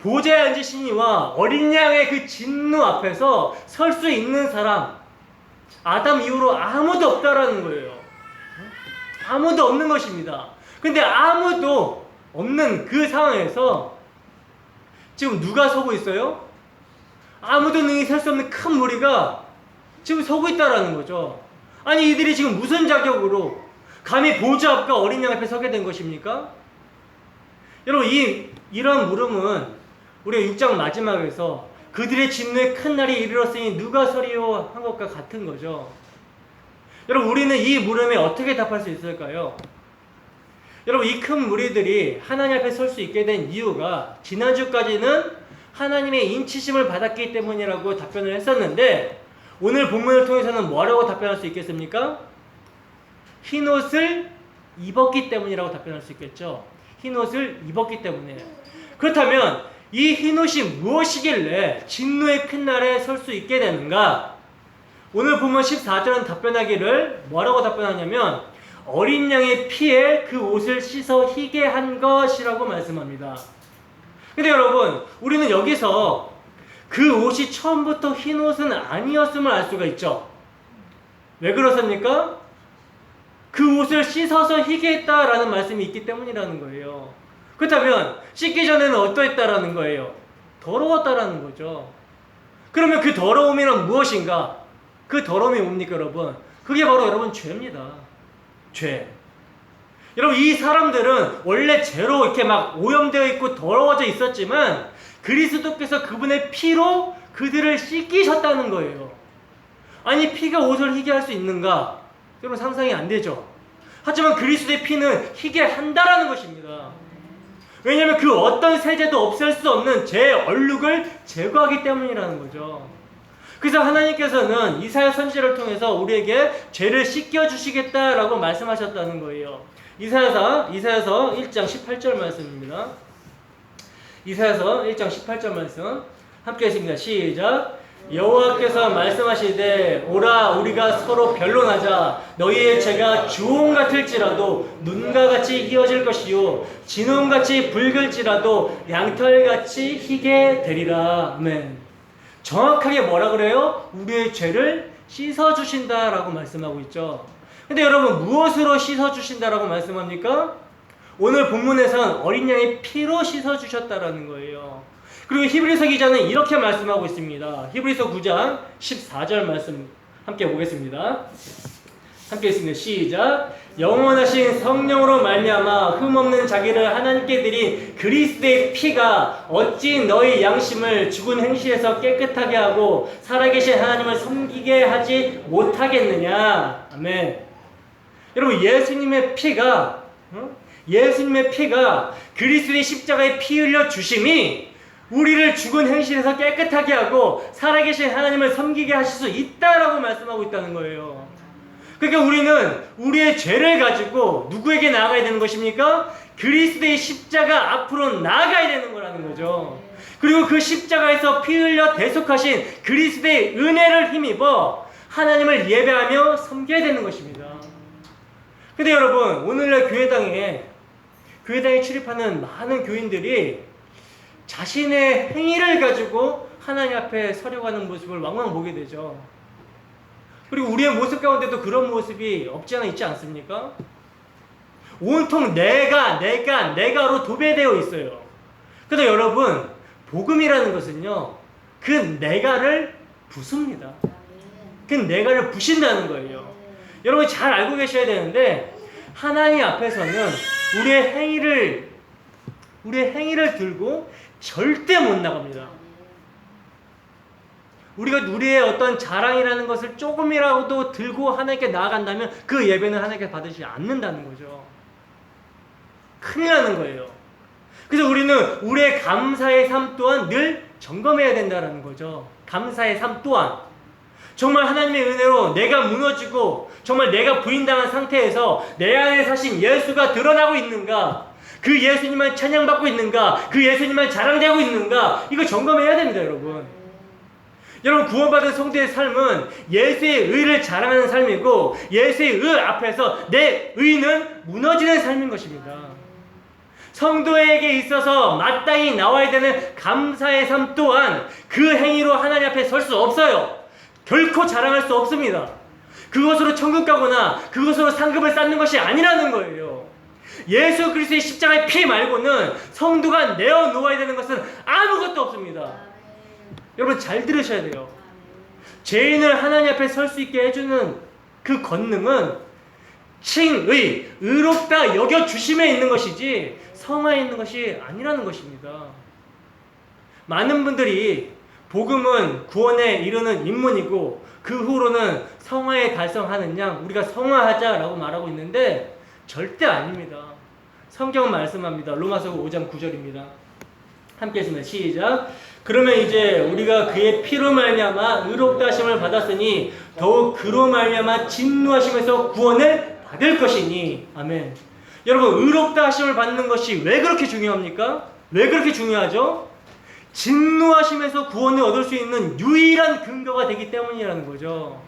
보좌에 앉으시니와 어린 양의 그 진노 앞에서 설 수 있는 사람, 아담 이후로 아무도 없다라는 거예요. 아무도 없는 것입니다. 근데 아무도 없는 그 상황에서 지금 누가 서고 있어요? 아무도 능히 설 수 없는 큰 무리가 지금 서고 있다라는 거죠. 아니, 이들이 지금 무슨 자격으로 감히 보좌 앞과 어린 양 앞에 서게 된 것입니까? 여러분, 이러한 물음은 우리가 6장 마지막에서 그들의 진노의 큰 날이 이르렀으니 누가 서리요 한 것과 같은 거죠. 여러분, 우리는 이 물음에 어떻게 답할 수 있을까요? 여러분, 이 큰 무리들이 하나님 앞에 설 수 있게 된 이유가 지난주까지는 하나님의 인치심을 받았기 때문이라고 답변을 했었는데 오늘 본문을 통해서는 뭐라고 답변할 수 있겠습니까? 흰옷을 입었기 때문이라고 답변할 수 있겠죠. 흰옷을 입었기 때문에. 그렇다면 이 흰옷이 무엇이길래 진노의 큰 날에 설 수 있게 되는가? 오늘 본문 14절은 답변하기를 뭐라고 답변하냐면 어린 양의 피에 그 옷을 씻어 희게 한 것이라고 말씀합니다. 근데 여러분, 우리는 여기서 그 옷이 처음부터 흰 옷은 아니었음을 알 수가 있죠. 왜 그렇습니까? 그 옷을 씻어서 희게 했다라는 말씀이 있기 때문이라는 거예요. 그렇다면 씻기 전에는 어떠했다라는 거예요? 더러웠다라는 거죠. 그러면 그 더러움이란 무엇인가? 그 더러움이 뭡니까, 여러분? 그게 바로 여러분 죄입니다. 죄. 여러분, 이 사람들은 원래 죄로 이렇게 막 오염되어 있고 더러워져 있었지만 그리스도께서 그분의 피로 그들을 씻기셨다는 거예요. 아니, 피가 옷을 희게 할 수 있는가? 여러분, 상상이 안 되죠. 하지만 그리스도의 피는 희게 한다라는 것입니다. 왜냐하면 그 어떤 세제도 없앨 수 없는 제 얼룩을 제거하기 때문이라는 거죠. 그래서 하나님께서는 이사야 선지자를 통해서 우리에게 죄를 씻겨주시겠다라고 말씀하셨다는 거예요. 이사야서 1장 18절 말씀입니다. 이사야서 1장 18절 말씀 함께 했습니다. 시작. 여호와께서 말씀하시되 오라 우리가 서로 변론하자. 너희의 죄가 주홍 같을지라도 눈과 같이 희어질 것이요 진홍같이 붉을지라도 양털같이 희게 되리라. 아멘. 정확하게 뭐라 그래요? 우리의 죄를 씻어주신다라고 말씀하고 있죠. 근데 여러분, 무엇으로 씻어주신다라고 말씀합니까? 오늘 본문에선 어린 양의 피로 씻어주셨다라는 거예요. 그리고 히브리서 기자는 이렇게 말씀하고 있습니다. 히브리서 9장 14절 말씀 함께 보겠습니다. 함께 있습니다. 시작. 영원하신 성령으로 말미암아 흠없는 자기를 하나님께 드린 그리스도의 피가 어찌 너희 양심을 죽은 행실에서 깨끗하게 하고 살아계신 하나님을 섬기게 하지 못하겠느냐. 아멘. 여러분, 예수님의 피가 그리스도의 십자가에 피 흘려 주심이 우리를 죽은 행실에서 깨끗하게 하고 살아계신 하나님을 섬기게 하실 수 있다라고 말씀하고 있다는 거예요. 그러니까 우리는 우리의 죄를 가지고 누구에게 나아가야 되는 것입니까? 그리스도의 십자가 앞으로 나아가야 되는 거라는 거죠. 그리고 그 십자가에서 피 흘려 대속하신 그리스도의 은혜를 힘입어 하나님을 예배하며 섬겨야 되는 것입니다. 근데 여러분, 오늘날 교회당에 출입하는 많은 교인들이 자신의 행위를 가지고 하나님 앞에 서려고 하는 모습을 왕왕 보게 되죠. 그리고 우리의 모습 가운데도 그런 모습이 없지 않아 있지 않습니까? 온통 내가로 도배되어 있어요. 그런데 여러분, 복음이라는 것은요, 그 내가를 부숩니다. 그 내가를 부신다는 거예요. 여러분 잘 알고 계셔야 되는데, 하나님 앞에서는 우리의 행위를 들고 절대 못 나갑니다. 우리가 우리의 어떤 자랑이라는 것을 조금이라도 들고 하나님께 나아간다면 그 예배는 하나님께 받으시지 않는다는 거죠. 큰일 나는 거예요. 그래서 우리는 우리의 감사의 삶 또한 늘 점검해야 된다는 거죠. 감사의 삶 또한. 정말 하나님의 은혜로 내가 무너지고 정말 내가 부인당한 상태에서 내 안에 사신 예수가 드러나고 있는가? 그 예수님만 찬양받고 있는가? 그 예수님만 자랑되고 있는가? 이거 점검해야 됩니다, 여러분. 여러분, 구원받은 성도의 삶은 예수의 의를 자랑하는 삶이고 예수의 의 앞에서 내 의는 무너지는 삶인 것입니다. 성도에게 있어서 마땅히 나와야 되는 감사의 삶 또한 그 행위로 하나님 앞에 설 수 없어요. 결코 자랑할 수 없습니다. 그것으로 천국 가거나 그것으로 상급을 쌓는 것이 아니라는 거예요. 예수 그리스도의 십자가의 피 말고는 성도가 내어놓아야 되는 것은 아무것도 없습니다. 여러분 잘 들으셔야 돼요. 죄인을 하나님 앞에 설 수 있게 해주는 그 권능은 칭의, 의롭다 여겨주심에 있는 것이지 성화에 있는 것이 아니라는 것입니다. 많은 분들이 복음은 구원에 이르는 입문이고 그 후로는 성화에 달성하는 양 우리가 성화하자라고 말하고 있는데 절대 아닙니다. 성경은 말씀합니다. 로마서 5장 9절입니다. 함께 했습니다. 시작. 그러면 이제 우리가 그의 피로 말미암아 의롭다 하심을 받았으니 더욱 그로 말미암아 진노하심에서 구원을 받을 것이니. 아멘. 여러분, 의롭다 하심을 받는 것이 왜 그렇게 중요합니까? 왜 그렇게 중요하죠? 진노하심에서 구원을 얻을 수 있는 유일한 근거가 되기 때문이라는 거죠.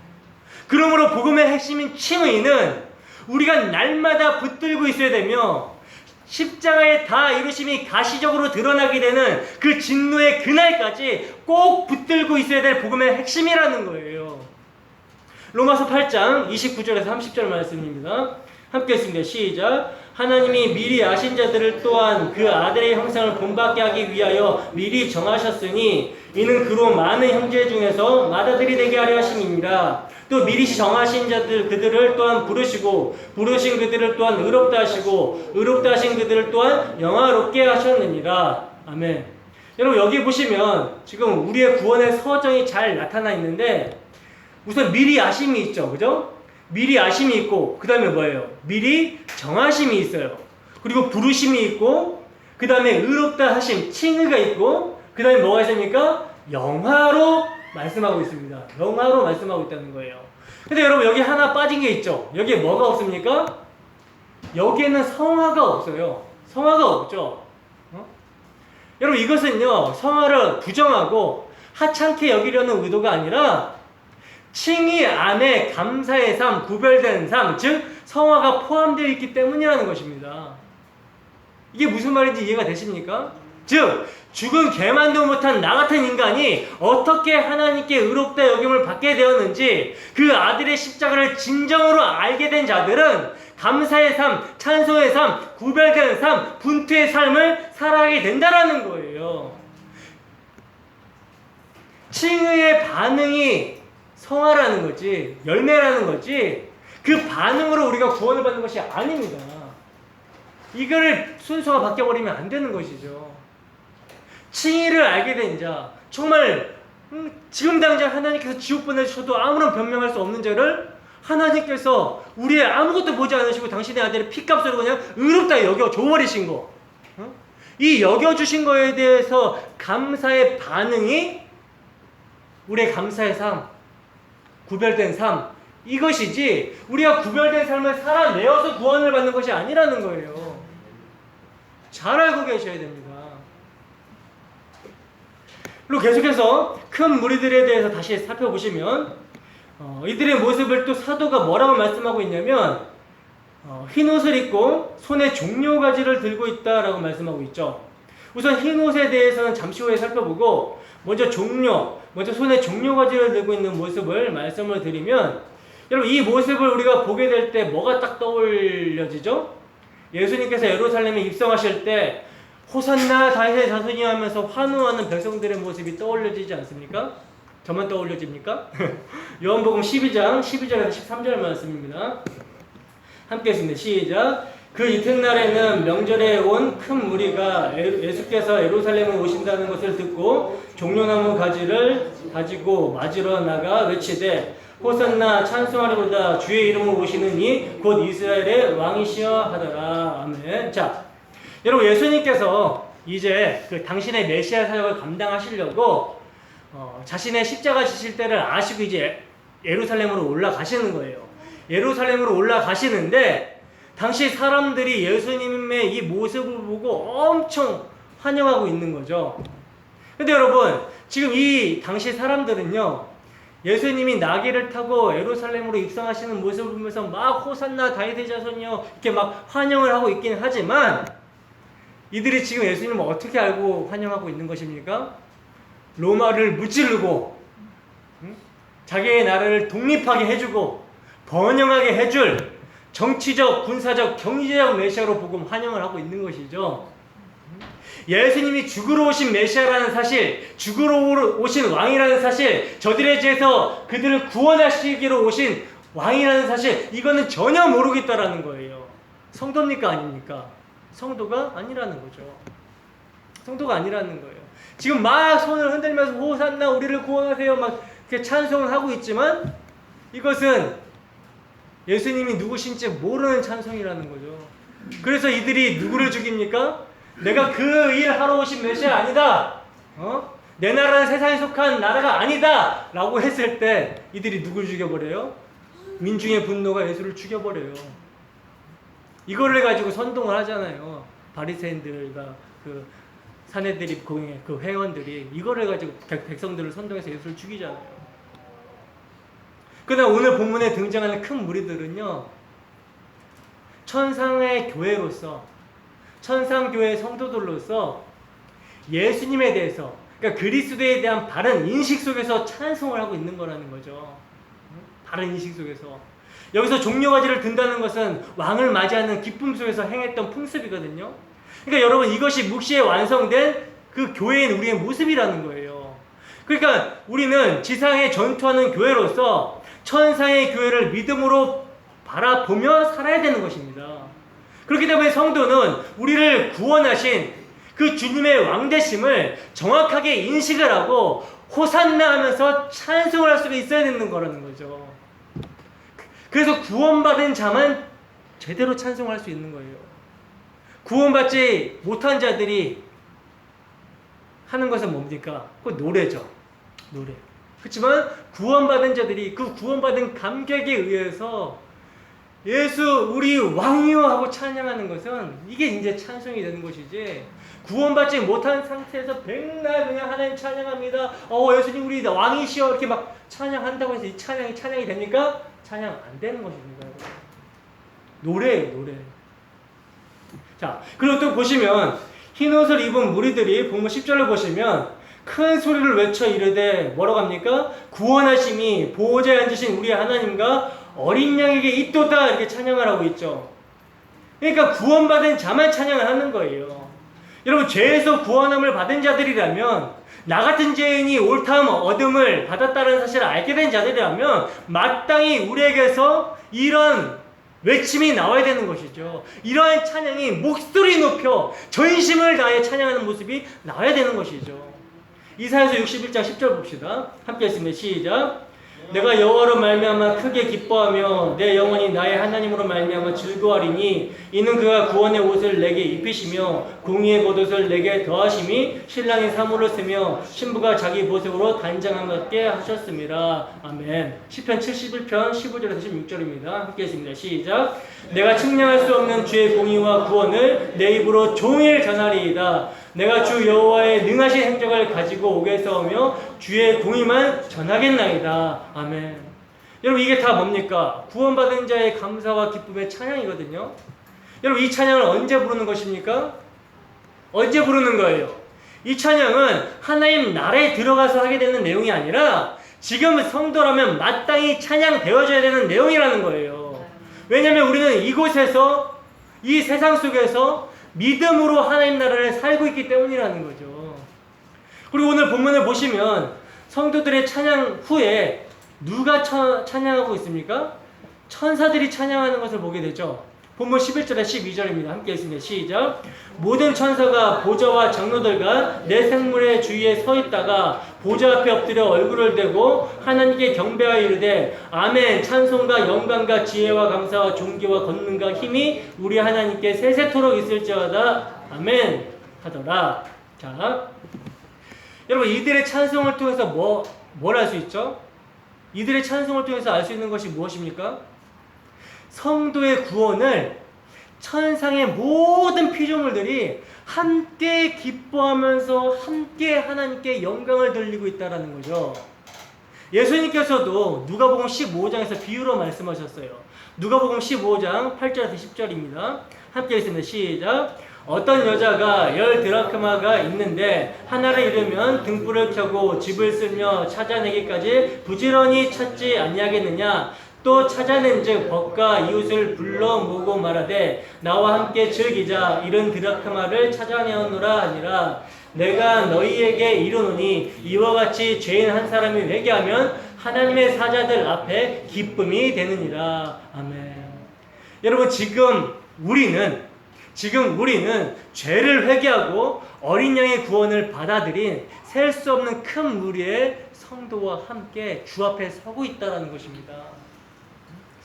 그러므로 복음의 핵심인 칭의는 우리가 날마다 붙들고 있어야 되며 십자가의 다 이루심이 가시적으로 드러나게 되는 그 진노의 그날까지 꼭 붙들고 있어야 될 복음의 핵심이라는 거예요. 로마서 8장 29절에서 30절 말씀입니다. 함께 했습니다. 시작. 하나님이 미리 아신 자들을 또한 그 아들의 형상을 본받게 하기 위하여 미리 정하셨으니 이는 그로 많은 형제 중에서 맏아들이 되게 하려 하심이니라. 또 미리 정하신 자들 그들을 또한 부르시고 부르신 그들을 또한 의롭다 하시고 의롭다 하신 그들을 또한 영화롭게 하셨느니라. 아멘. 여러분 여기 보시면 지금 우리의 구원의 서정이 잘 나타나 있는데 우선 미리 아심이 있죠. 그죠? 미리 아심이 있고 그 다음에 뭐예요? 미리 정하심이 있어요. 그리고 부르심이 있고 그 다음에 의롭다 하심, 칭의가 있고 그 다음에 뭐가 있습니까? 영화로 말씀하고 있습니다. 영화로 말씀하고 있다는 거예요. 근데 여러분 여기 하나 빠진 게 있죠. 여기에 뭐가 없습니까? 여기에는 성화가 없어요. 성화가 없죠. 여러분 이것은요 성화를 부정하고 하찮게 여기려는 의도가 아니라 칭의 안에 감사의 삶, 구별된 삶, 즉 성화가 포함되어 있기 때문이라는 것입니다. 이게 무슨 말인지 이해가 되십니까? 즉 죽은 개만도 못한 나 같은 인간이 어떻게 하나님께 의롭다 여김을 받게 되었는지 그 아들의 십자가를 진정으로 알게 된 자들은 감사의 삶, 찬송의 삶, 구별된 삶, 분투의 삶을 살아가게 된다라는 거예요. 칭의의 반응이 성화라는 거지, 열매라는 거지, 그 반응으로 우리가 구원을 받는 것이 아닙니다. 이거를 순서가 바뀌어버리면 안 되는 것이죠. 칭의를 알게 된 자, 정말 지금 당장 하나님께서 지옥 보내주셔도 아무런 변명할 수 없는 자를 하나님께서 우리의 아무것도 보지 않으시고 당신의 아들의 피값으로 그냥 의롭다 여겨줘버리신 거, 이 여겨주신 거에 대해서 감사의 반응이 우리의 감사의 삶, 구별된 삶, 이것이지 우리가 구별된 삶을 살아내어서 구원을 받는 것이 아니라는 거예요. 잘 알고 계셔야 됩니다. 그리고 계속해서 큰 무리들에 대해서 다시 살펴보시면 이들의 모습을 또 사도가 뭐라고 말씀하고 있냐면 흰 옷을 입고 손에 종려가지를 들고 있다라고 말씀하고 있죠. 우선 흰 옷에 대해서는 잠시 후에 살펴보고 먼저 손에 종려가지를 들고 있는 모습을 말씀을 드리면 여러분 이 모습을 우리가 보게 될 때 뭐가 딱 떠올려지죠? 예수님께서 예루살렘에 입성하실 때 호산나 다윗의 자손이 하면서 환호하는 백성들의 모습이 떠올려지지 않습니까? 저만 떠올려집니까? 요한복음 12장 12절에서 13절 말씀입니다. 함께 했습니다. 시작. 그 이튿날에는 명절에 온 큰 무리가 예수께서 예루살렘에 오신다는 것을 듣고 종려나무 가지를 가지고 맞으러 나가 외치되 호산나 찬송하리로다 주의 이름으로 오시는 이 곧 이스라엘의 왕이시여 하더라. 아멘. 자, 여러분 예수님께서 이제 그 당신의 메시아 사역을 감당하시려고 자신의 십자가 지실 때를 아시고 이제 예루살렘으로 올라가시는 거예요. 예루살렘으로 올라가시는데 당시 사람들이 예수님의 이 모습을 보고 엄청 환영하고 있는 거죠. 근데 여러분 지금 이 당시 사람들은요 예수님이 나귀를 타고 예루살렘으로 입성하시는 모습을 보면서 막 호산나 다윗의 자손이여 이렇게 막 환영을 하고 있긴 하지만 이들이 지금 예수님을 어떻게 알고 환영하고 있는 것입니까? 로마를 무찌르고 자기의 나라를 독립하게 해주고 번영하게 해줄 정치적, 군사적, 경제적 메시아로 보고 환영을 하고 있는 것이죠. 예수님이 죽으러 오신 메시아라는 사실, 죽으러 오신 왕이라는 사실, 저들에 대해서 그들을 구원하시기로 오신 왕이라는 사실, 이거는 전혀 모르겠다라는 거예요. 성도입니까? 아닙니까? 성도가 아니라는 거죠. 성도가 아니라는 거예요. 지금 막 손을 흔들면서 호산나 우리를 구원하세요 막 이렇게 찬송을 하고 있지만 이것은 예수님이 누구신지 모르는 찬송이라는 거죠. 그래서 이들이 누구를 죽입니까? 내가 그 일 하러 오신 메시아 아니다. 내 나라는 세상에 속한 나라가 아니다. 라고 했을 때 이들이 누굴 죽여버려요? 민중의 분노가 예수를 죽여버려요. 이거를 가지고 선동을 하잖아요. 바리새인들과 그 사내들이 공의 그 회원들이 이거를 가지고 백성들을 선동해서 예수를 죽이잖아요. 그러나 오늘 본문에 등장하는 큰 무리들은요 천상의 교회로서 천상교회 성도들로서 예수님에 대해서 그러니까 그리스도에 대한 바른 인식 속에서 찬송을 하고 있는 거라는 거죠. 바른 인식 속에서 여기서 종려가지를 든다는 것은 왕을 맞이하는 기쁨 속에서 행했던 풍습이거든요. 그러니까 여러분 이것이 묵시에 완성된 그 교회인 우리의 모습이라는 거예요. 그러니까 우리는 지상에 전투하는 교회로서 천상의 교회를 믿음으로 바라보며 살아야 되는 것입니다. 그렇기 때문에 성도는 우리를 구원하신 그 주님의 왕되심을 정확하게 인식을 하고 호산나 하면서 찬송을 할 수가 있어야 되는 거라는 거죠. 그래서 구원받은 자만 제대로 찬송할 수 있는 거예요. 구원받지 못한 자들이 하는 것은 뭡니까? 그 노래죠. 노래. 그렇지만 구원받은 자들이 그 구원받은 감격에 의해서 예수 우리 왕이여 하고 찬양하는 것은 이게 이제 찬송이 되는 것이지, 구원받지 못한 상태에서 백날 그냥 하나님 찬양합니다, 예수님 우리 왕이시여 이렇게 막 찬양한다고 해서 이 찬양이 됩니까? 찬양 안 되는 것입니다. 노래예요, 노래. 자, 그리고 또 보시면 흰옷을 입은 무리들이 본문 10절을 보시면 큰 소리를 외쳐 이르되 뭐라고 합니까? 구원하심이 보호자에 앉으신 우리 하나님과 어린 양에게 있도다 이렇게 찬양을 하고 있죠. 그러니까 구원받은 자만 찬양을 하는 거예요. 여러분, 죄에서 구원함을 받은 자들이라면, 나 같은 죄인이 옳다함 얻음을 받았다는 사실을 알게 된 자들이라면 마땅히 우리에게서 이런 외침이 나와야 되는 것이죠. 이러한 찬양이 목소리 높여 전심을 다해 찬양하는 모습이 나와야 되는 것이죠. 이사야서 61장 10절 봅시다. 함께 했습니다. 시작. 내가 여호와로 말미암아 크게 기뻐하며 내 영혼이 나의 하나님으로 말미암아 즐거워하리니 이는 그가 구원의 옷을 내게 입히시며 공의의 겉옷을 내게 더하심이 신랑이 사물을 쓰며 신부가 자기 보색으로 단장함 같게 하셨습니다. 아멘. 시편 71편 15절에서 16절입니다. 함께 했습니다. 시작. 내가 측량할 수 없는 주의 공의와 구원을 내 입으로 종일 전하리이다. 내가 주 여호와의 능하신 행적을 가지고 오겠사오며 주의 공의만 전하겠나이다. 아멘. 여러분, 이게 다 뭡니까? 구원받은 자의 감사와 기쁨의 찬양이거든요. 여러분, 이 찬양을 언제 부르는 것입니까? 언제 부르는 거예요? 이 찬양은 하나님 나라에 들어가서 하게 되는 내용이 아니라 지금 성도라면 마땅히 찬양되어져야 되는 내용이라는 거예요. 왜냐하면 우리는 이곳에서, 이 세상 속에서 믿음으로 하나님 나라를 살고 있기 때문이라는 거죠. 그리고 오늘 본문을 보시면 성도들의 찬양 후에 누가 찬양하고 있습니까? 천사들이 찬양하는 것을 보게 되죠. 본문 11절에 12절입니다. 함께 읽습니다. 시작. 모든 천사가 보좌와 장로들과 내 생물의 주위에 서 있다가 보좌 앞에 엎드려 얼굴을 대고 하나님께 경배하여 이르되 아멘. 찬송과 영광과 지혜와 감사와 존귀와 권능과 힘이 우리 하나님께 세세토록 있을지어다. 아멘 하더라. 자, 여러분, 이들의 찬송을 통해서 뭘 알 수 있죠? 이들의 찬송을 통해서 알 수 있는 것이 무엇입니까? 성도의 구원을 천상의 모든 피조물들이 함께 기뻐하면서 함께 하나님께 영광을 돌리고 있다는 거죠. 예수님께서도 누가복음 15장에서 비유로 말씀하셨어요. 누가복음 15장 8절에서 10절입니다. 함께 읽습니다. 시작. 어떤 여자가 10 드라크마가 있는데 하나를 잃으면 등불을 켜고 집을 쓸며 찾아내기까지 부지런히 찾지 아니하겠느냐. 또 찾아낸즉 벗가 이웃을 불러 모으고 말하되 나와 함께 즐기자. 이른 드라크마를 찾아내었노라 하니라. 내가 너희에게 이르노니 이와 같이 죄인 한 사람이 회개하면 하나님의 사자들 앞에 기쁨이 되느니라. 아멘. 여러분, 지금 우리는 죄를 회개하고 어린 양의 구원을 받아들인 셀 수 없는 큰 무리의 성도와 함께 주 앞에 서고 있다는 것입니다.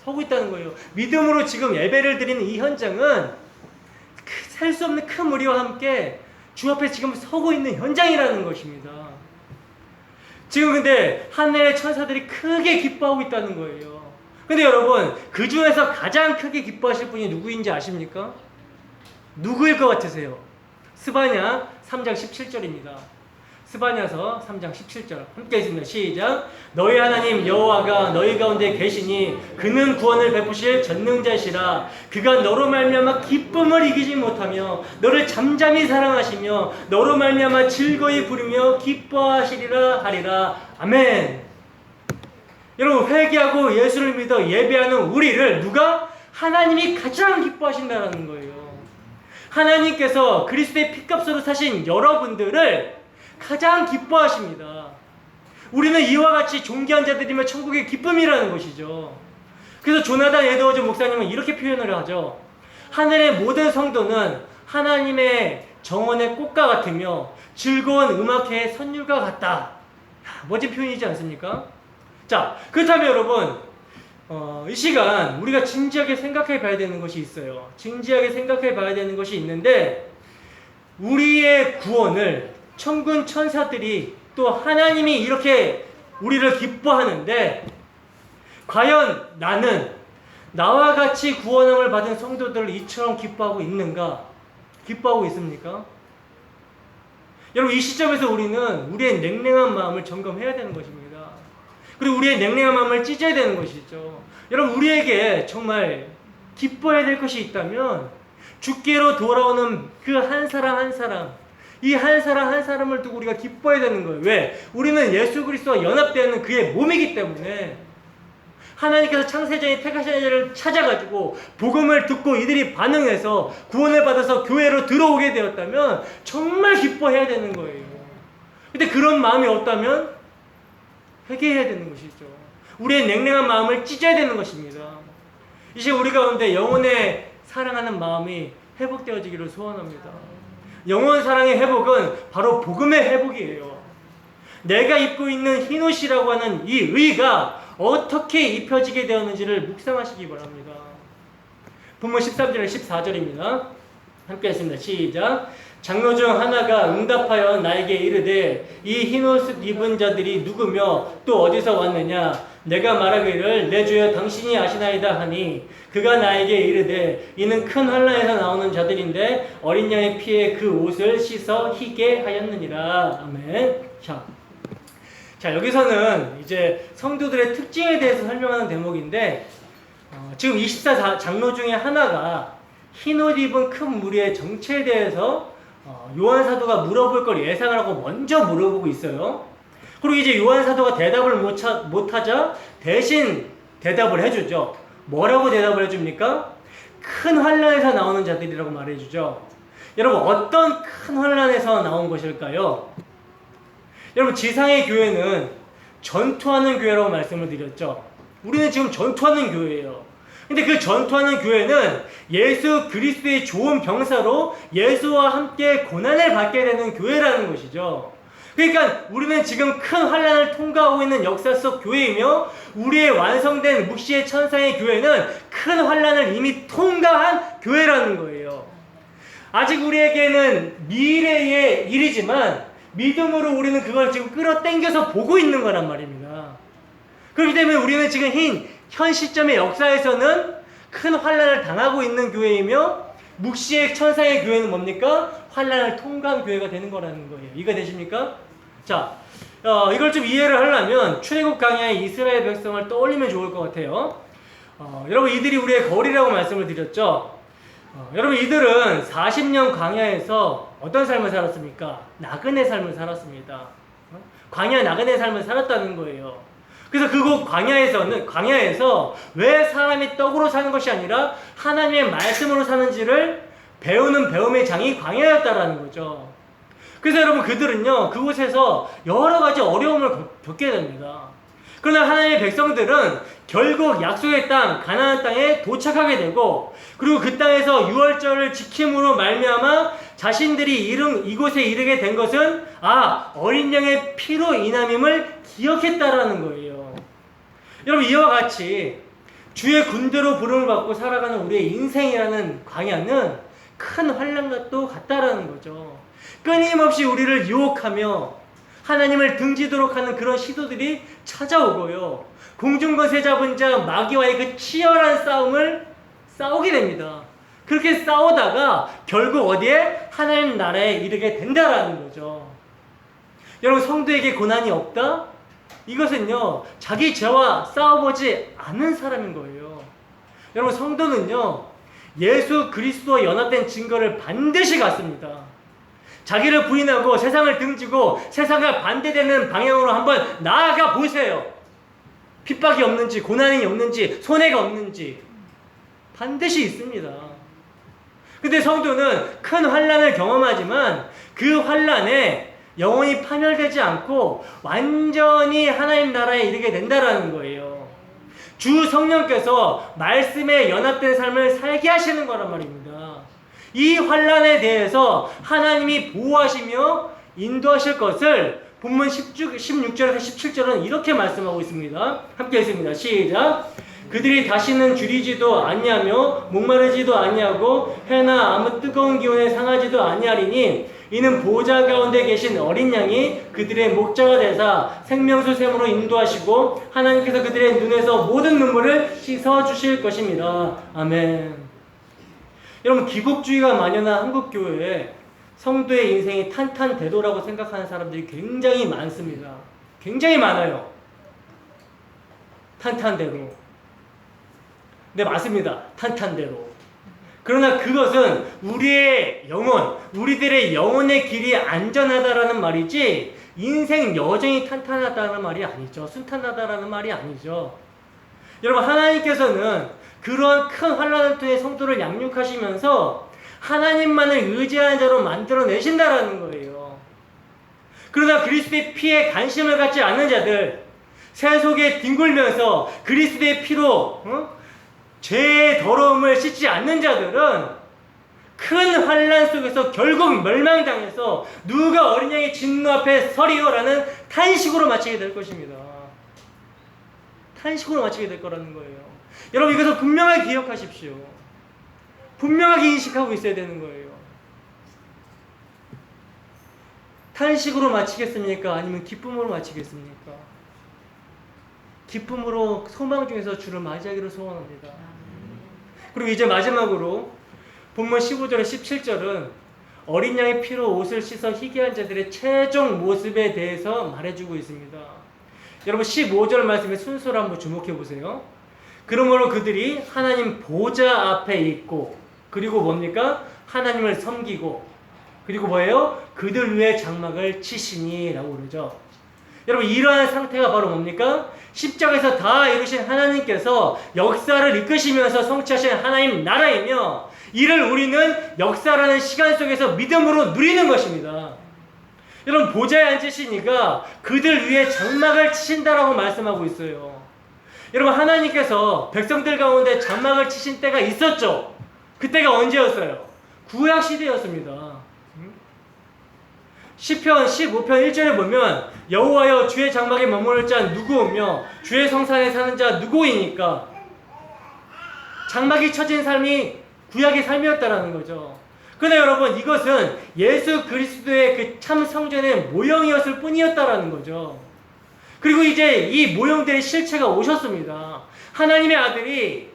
서고 있다는 거예요. 믿음으로 지금 예배를 드리는 이 현장은 셀 수 없는 큰 무리와 함께 주 앞에 지금 서고 있는 현장이라는 것입니다. 지금 근데 하늘의 천사들이 크게 기뻐하고 있다는 거예요. 근데 여러분, 그 중에서 가장 크게 기뻐하실 분이 누구인지 아십니까? 누구일 것 같으세요? 스바냐 3장 17절입니다. 스바냐서 3장 17절 함께 읽습니다. 시작. 너희 하나님 여호와가 너희 가운데 계시니 그는 구원을 베푸실 전능자시라. 그가 너로 말미암아 기쁨을 이기지 못하며 너를 잠잠히 사랑하시며 너로 말미암아 즐거이 부르며 기뻐하시리라 하리라. 아멘. 여러분, 회개하고 예수를 믿어 예배하는 우리를 누가? 하나님이 가장 기뻐하신다는 거예요. 하나님께서 그리스도의 피값으로 사신 여러분들을 가장 기뻐하십니다. 우리는 이와 같이 존귀한 자들이며 천국의 기쁨이라는 것이죠. 그래서 조나단 에드워즈 목사님은 이렇게 표현을 하죠. 하늘의 모든 성도는 하나님의 정원의 꽃과 같으며 즐거운 음악회의 선율과 같다. 멋진 표현이지 않습니까? 자, 그렇다면 여러분, 이 시간 우리가 진지하게 생각해 봐야 되는 것이 있어요. 진지하게 생각해 봐야 되는 것이 있는데, 우리의 구원을 천군 천사들이 또 하나님이 이렇게 우리를 기뻐하는데, 과연 나는 나와 같이 구원함을 받은 성도들을 이처럼 기뻐하고 있는가? 기뻐하고 있습니까? 여러분, 이 시점에서 우리는 우리의 냉랭한 마음을 점검해야 되는 것입니다. 그리고 우리의 냉랭한 마음을 찢어야 되는 것이죠. 여러분, 우리에게 정말 기뻐해야 될 것이 있다면 주께로 돌아오는 그 한 사람 한 사람, 이 한 사람 한 사람을 두고 우리가 기뻐해야 되는 거예요. 왜? 우리는 예수 그리스도와 연합되는 그의 몸이기 때문에. 하나님께서 창세전에 택하신 자를 찾아가지고 복음을 듣고 이들이 반응해서 구원을 받아서 교회로 들어오게 되었다면 정말 기뻐해야 되는 거예요. 근데 그런 마음이 없다면 회개해야 되는 것이죠. 우리의 냉랭한 마음을 찢어야 되는 것입니다. 이제 우리 가운데 영혼의 사랑하는 마음이 회복되어지기를 소원합니다. 영혼 사랑의 회복은 바로 복음의 회복이에요. 내가 입고 있는 흰옷이라고 하는 이 의가 어떻게 입혀지게 되었는지를 묵상하시기 바랍니다. 본문 13절에 14절입니다. 함께 했습니다. 시작. 장로 중 하나가 응답하여 나에게 이르되 이 흰옷을 입은 자들이 누구며 또 어디서 왔느냐? 내가 말하기를 내 주여 당신이 아시나이다 하니 그가 나에게 이르되 이는 큰 환난에서 나오는 자들인데 어린 양의 피에 그 옷을 씻어 희게 하였느니라. 아멘. 자, 여기서는 이제 성도들의 특징에 대해서 설명하는 대목인데, 지금 24 장로 중에 하나가 흰옷 입은 큰 무리의 정체에 대해서 요한 사도가 물어볼 걸 예상을 하고 먼저 물어보고 있어요. 그리고 이제 요한 사도가 대답을 못하자 대신 대답을 해주죠. 뭐라고 대답을 해줍니까? 큰 환난에서 나오는 자들이라고 말해주죠. 여러분, 어떤 큰 환난에서 나온 것일까요? 여러분, 지상의 교회는 전투하는 교회라고 말씀을 드렸죠. 우리는 지금 전투하는 교회예요. 근데 그 전투하는 교회는 예수 그리스도의 좋은 병사로 예수와 함께 고난을 받게 되는 교회라는 것이죠. 그러니까 우리는 지금 큰 환난을 통과하고 있는 역사 속 교회이며, 우리의 완성된 묵시의 천상의 교회는 큰 환난을 이미 통과한 교회라는 거예요. 아직 우리에게는 미래의 일이지만 믿음으로 우리는 그걸 지금 끌어당겨서 보고 있는 거란 말입니다. 그렇기 때문에 우리는 지금 현 시점의 역사에서는 큰 환난을 당하고 있는 교회이며, 묵시의 천상의 교회는 뭡니까? 환난을 통과한 교회가 되는 거라는 거예요. 이해가 되십니까? 자, 이걸 좀 이해를 하려면 출애굽 강야의 이스라엘 백성을 떠올리면 좋을 것 같아요. 여러분, 이들이 우리의 거리라고 말씀을 드렸죠. 여러분, 이들은 40년 광야에서 어떤 삶을 살았습니까? 나그네 삶을 살았습니다. 광야 나그네 삶을 살았다는 거예요. 그래서 그곳 광야에서 왜 사람이 떡으로 사는 것이 아니라 하나님의 말씀으로 사는지를 배우는 배움의 장이 광야였다라는 거죠. 그래서 여러분, 그들은요, 그곳에서 여러 가지 어려움을 겪게 됩니다. 그러나 하나님의 백성들은 결국 약속의 땅, 가나안 땅에 도착하게 되고, 그리고 그 땅에서 유월절을 지킴으로 말미암아 자신들이 이곳에 이르게 된 것은 어린 양의 피로 인함임을 기억했다라는 거예요. 여러분, 이와 같이 주의 군대로 부름을 받고 살아가는 우리의 인생이라는 광야는 큰 환난과 또 같다라는 거죠. 끊임없이 우리를 유혹하며 하나님을 등지도록 하는 그런 시도들이 찾아오고요, 공중거세 잡은 자 마귀와의 그 치열한 싸움을 싸우게 됩니다. 그렇게 싸우다가 결국 어디에? 하나님 나라에 이르게 된다라는 거죠. 여러분, 성도에게 고난이 없다? 이것은요, 자기 죄와 싸워보지 않은 사람인 거예요. 여러분, 성도는요, 예수 그리스도와 연합된 증거를 반드시 갖습니다. 자기를 부인하고 세상을 등지고 세상과 반대되는 방향으로 한번 나아가 보세요. 핍박이 없는지, 고난이 없는지, 손해가 없는지 반드시 있습니다. 근데 성도는 큰 환난을 경험하지만 그 환난에 영혼이 파멸되지 않고 완전히 하나님 나라에 이르게 된다라는 거예요. 주 성령께서 말씀에 연합된 삶을 살게 하시는 거란 말입니다. 이 환난에 대해서 하나님이 보호하시며 인도하실 것을 본문 16절에서 17절은 이렇게 말씀하고 있습니다. 함께 읽습니다. 시작. 그들이 다시는 줄이지도 아니하며 목마르지도 아니하고 해나 아무 뜨거운 기운에 상하지도 아니하리니 이는 보호자 가운데 계신 어린 양이 그들의 목자가 되사 생명수 샘으로 인도하시고 하나님께서 그들의 눈에서 모든 눈물을 씻어 주실 것입니다. 아멘. 여러분, 기복주의가 만연한 한국교회에 성도의 인생이 탄탄대로라고 생각하는 사람들이 굉장히 많습니다. 굉장히 많아요. 탄탄대로. 네, 맞습니다. 탄탄대로. 그러나 그것은 우리의 영혼, 우리들의 영혼의 길이 안전하다라는 말이지 인생 여정이 탄탄하다는 말이 아니죠. 순탄하다라는 말이 아니죠. 여러분, 하나님께서는 그러한 큰 환난을 통해 성도를 양육하시면서 하나님만을 의지하는 자로 만들어내신다라는 거예요. 그러나 그리스도의 피에 관심을 갖지 않는 자들, 새 속에 뒹굴면서 그리스도의 피로 죄의 더러움을 씻지 않는 자들은 큰 환난 속에서 결국 멸망당해서 누가 어린 양의 진노 앞에 서리요라는 탄식으로 마치게 될 것입니다. 탄식으로 마치게 될 거라는 거예요. 여러분, 이것을 분명하게 기억하십시오. 분명하게 인식하고 있어야 되는 거예요. 탄식으로 마치겠습니까? 아니면 기쁨으로 마치겠습니까? 기쁨으로 소망 중에서 주를 맞이하기를 소원합니다. 그리고 이제 마지막으로 본문 15절에 17절은 어린 양의 피로 옷을 씻어 희귀한 자들의 최종 모습에 대해서 말해주고 있습니다. 여러분, 15절 말씀의 순서를 한번 주목해 보세요. 그러므로 그들이 하나님 보좌 앞에 있고, 그리고 뭡니까? 하나님을 섬기고, 그리고 뭐예요? 그들 위에 장막을 치시니 라고 그러죠. 여러분, 이러한 상태가 바로 뭡니까? 십자가에서 다 이루신 하나님께서 역사를 이끄시면서 성취하신 하나님 나라이며, 이를 우리는 역사라는 시간 속에서 믿음으로 누리는 것입니다. 여러분, 보좌에 앉으시니까 그들 위에 장막을 치신다라고 말씀하고 있어요. 여러분, 하나님께서 백성들 가운데 장막을 치신 때가 있었죠. 그때가 언제였어요? 구약 시대였습니다. 시편 15편 1절에 보면 여호와여 주의 장막에 머무를 자 누구오며 주의 성산에 사는 자 누구이니까. 장막이 쳐진 삶이 구약의 삶이었다라는 거죠. 그런데 여러분, 이것은 예수 그리스도의 그 참 성전의 모형이었을 뿐이었다라는 거죠. 그리고 이제 이 모형들의 실체가 오셨습니다. 하나님의 아들이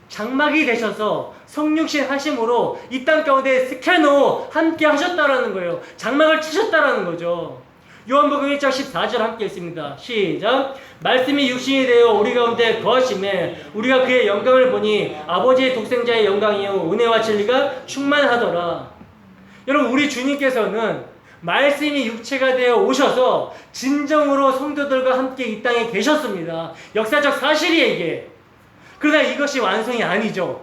장막이 되셔서 성육신 하심으로 이 땅 가운데 스케노 함께 하셨다라는 거예요. 장막을 치셨다라는 거죠. 요한복음 1장 14절 함께 읽습니다. 시작. 말씀이 육신이 되어 우리 가운데 거하심에 우리가 그의 영광을 보니 아버지의 독생자의 영광이요 은혜와 진리가 충만하더라. 여러분, 우리 주님께서는 말씀이 육체가 되어 오셔서 진정으로 성도들과 함께 이 땅에 계셨습니다. 역사적 사실이에요, 이게. 그러나 이것이 완성이 아니죠.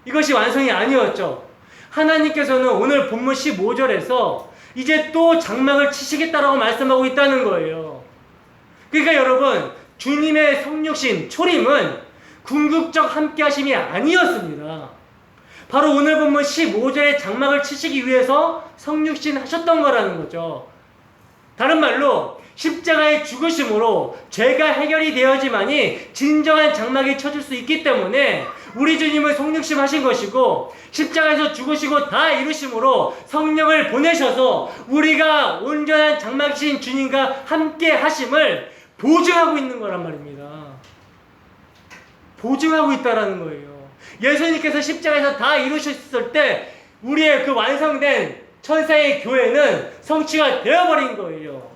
이것이 완성이 아니었죠. 하나님께서는 오늘 본문 15절에서 이제 또 장막을 치시겠다라고 말씀하고 있다는 거예요. 그러니까 여러분, 주님의 성육신, 초림은 궁극적 함께하심이 아니었습니다. 바로 오늘 본문 15절에 장막을 치시기 위해서 성육신 하셨던 거라는 거죠. 다른 말로 십자가의 죽으심으로 죄가 해결이 되어야지만이 진정한 장막이 쳐질 수 있기 때문에 우리 주님은 성육신 하신 것이고, 십자가에서 죽으시고 다 이루심으로 성령을 보내셔서 우리가 온전한 장막이신 주님과 함께 하심을 보증하고 있는 거란 말입니다. 보증하고 있다라는 거예요. 예수님께서 십자가에서 다 이루셨을 때 우리의 그 완성된 천사의 교회는 성취가 되어버린 거예요.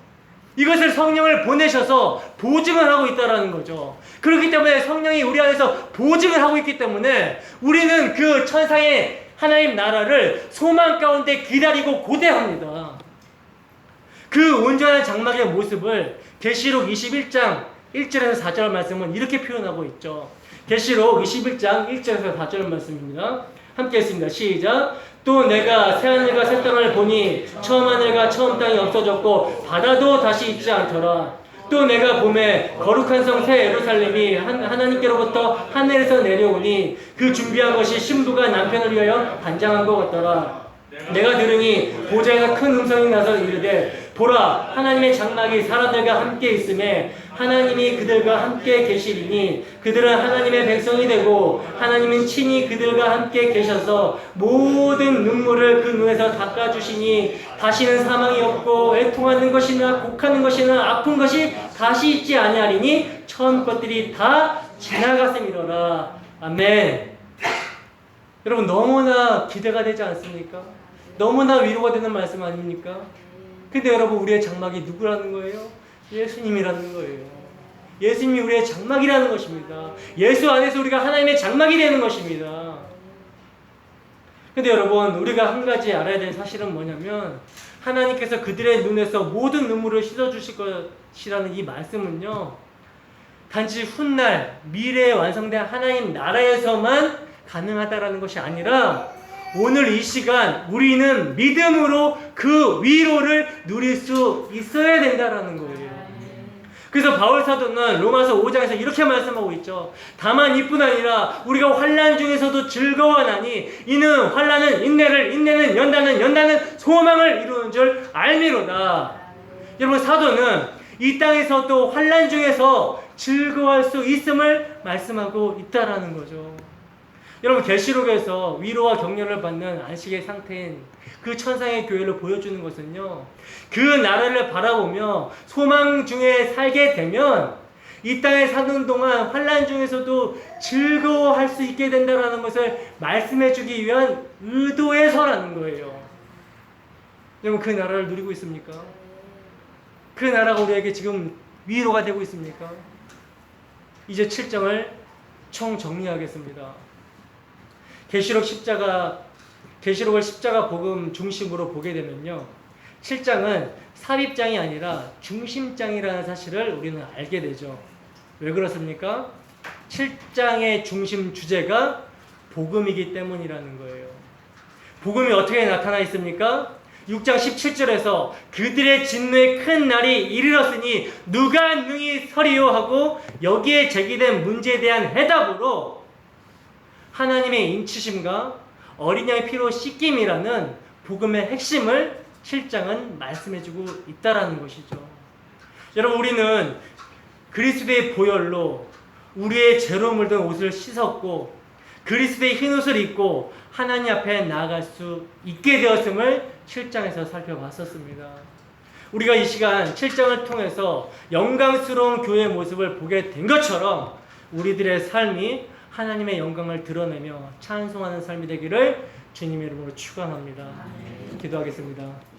이것을 성령을 보내셔서 보증을 하고 있다는 거죠. 그렇기 때문에 성령이 우리 안에서 보증을 하고 있기 때문에 우리는 그 천상의 하나님 나라를 소망 가운데 기다리고 고대합니다. 그 온전한 장막의 모습을 계시록 21장 1절에서 4절 말씀은 이렇게 표현하고 있죠. 계시록 21장 1절에서 4절 말씀입니다. 함께 했습니다. 시작. 또 내가 새하늘과 새 땅을 보니 처음 하늘과 처음 땅이 없어졌고 바다도 다시 있지 않더라. 또 내가 봄에 거룩한 성 새 예루살렘이 하나님께로부터 하늘에서 내려오니 그 준비한 것이 신부가 남편을 위하여 단장한 것 같더라. 내가 들으니 보좌에서 큰 음성이 나서 이르되 보라 하나님의 장막이 사람들과 함께 있음에 하나님이 그들과 함께 계시리니 그들은 하나님의 백성이 되고 하나님은 친히 그들과 함께 계셔서 모든 눈물을 그 눈에서 닦아주시니 다시는 사망이 없고 애통하는 것이나 곡하는 것이나 아픈 것이 다시 있지 아니하리니 처음 것들이 다 지나갔음이로라. 아멘. 여러분 너무나 기대가 되지 않습니까? 너무나 위로가 되는 말씀 아닙니까? 근데 여러분 우리의 장막이 누구라는 거예요? 예수님이라는 거예요. 예수님이 우리의 장막이라는 것입니다. 예수 안에서 우리가 하나님의 장막이 되는 것입니다. 근데 여러분 우리가 한 가지 알아야 될 사실은 뭐냐면 하나님께서 그들의 눈에서 모든 눈물을 씻어주실 것이라는 이 말씀은요 단지 훗날 미래에 완성된 하나님 나라에서만 가능하다라는 것이 아니라 오늘 이 시간 우리는 믿음으로 그 위로를 누릴 수 있어야 된다라는 거예요. 그래서 바울 사도는 로마서 5장에서 이렇게 말씀하고 있죠. 다만 이뿐 아니라 우리가 환난 중에서도 즐거워하나니 이는 환난은 인내를, 인내는 연단은, 연단은 소망을 이루는 줄 알미로다. 여러분 사도는 이 땅에서도 환난 중에서 즐거워할 수 있음을 말씀하고 있다라는 거죠. 여러분 계시록에서 위로와 격려를 받는 안식의 상태인 그 천상의 교회를 보여주는 것은요 그 나라를 바라보며 소망 중에 살게 되면 이 땅에 사는 동안 환난 중에서도 즐거워할 수 있게 된다는 것을 말씀해 주기 위한 의도에서라는 거예요. 여러분 그 나라를 누리고 있습니까? 그 나라가 우리에게 지금 위로가 되고 있습니까? 이제 7장을 총 정리하겠습니다. 계시록을 십자가 복음 중심으로 보게 되면요 7장은 삽입장이 아니라 중심장이라는 사실을 우리는 알게 되죠. 왜 그렇습니까? 7장의 중심 주제가 복음이기 때문이라는 거예요. 복음이 어떻게 나타나 있습니까? 6장 17절에서 그들의 진노의 큰 날이 이르렀으니 누가 능히 서리요 하고 여기에 제기된 문제에 대한 해답으로 하나님의 인치심과 어린 양의 피로 씻김이라는 복음의 핵심을 7장은 말씀해주고 있다라는 것이죠. 여러분 우리는 그리스도의 보혈로 우리의 죄로 물든 옷을 씻었고 그리스도의 흰 옷을 입고 하나님 앞에 나아갈 수 있게 되었음을 7장에서 살펴봤었습니다. 우리가 이 시간 7장을 통해서 영광스러운 교회의 모습을 보게 된 것처럼 우리들의 삶이 하나님의 영광을 드러내며 찬송하는 삶이 되기를 주님의 이름으로 축원합니다. 기도하겠습니다.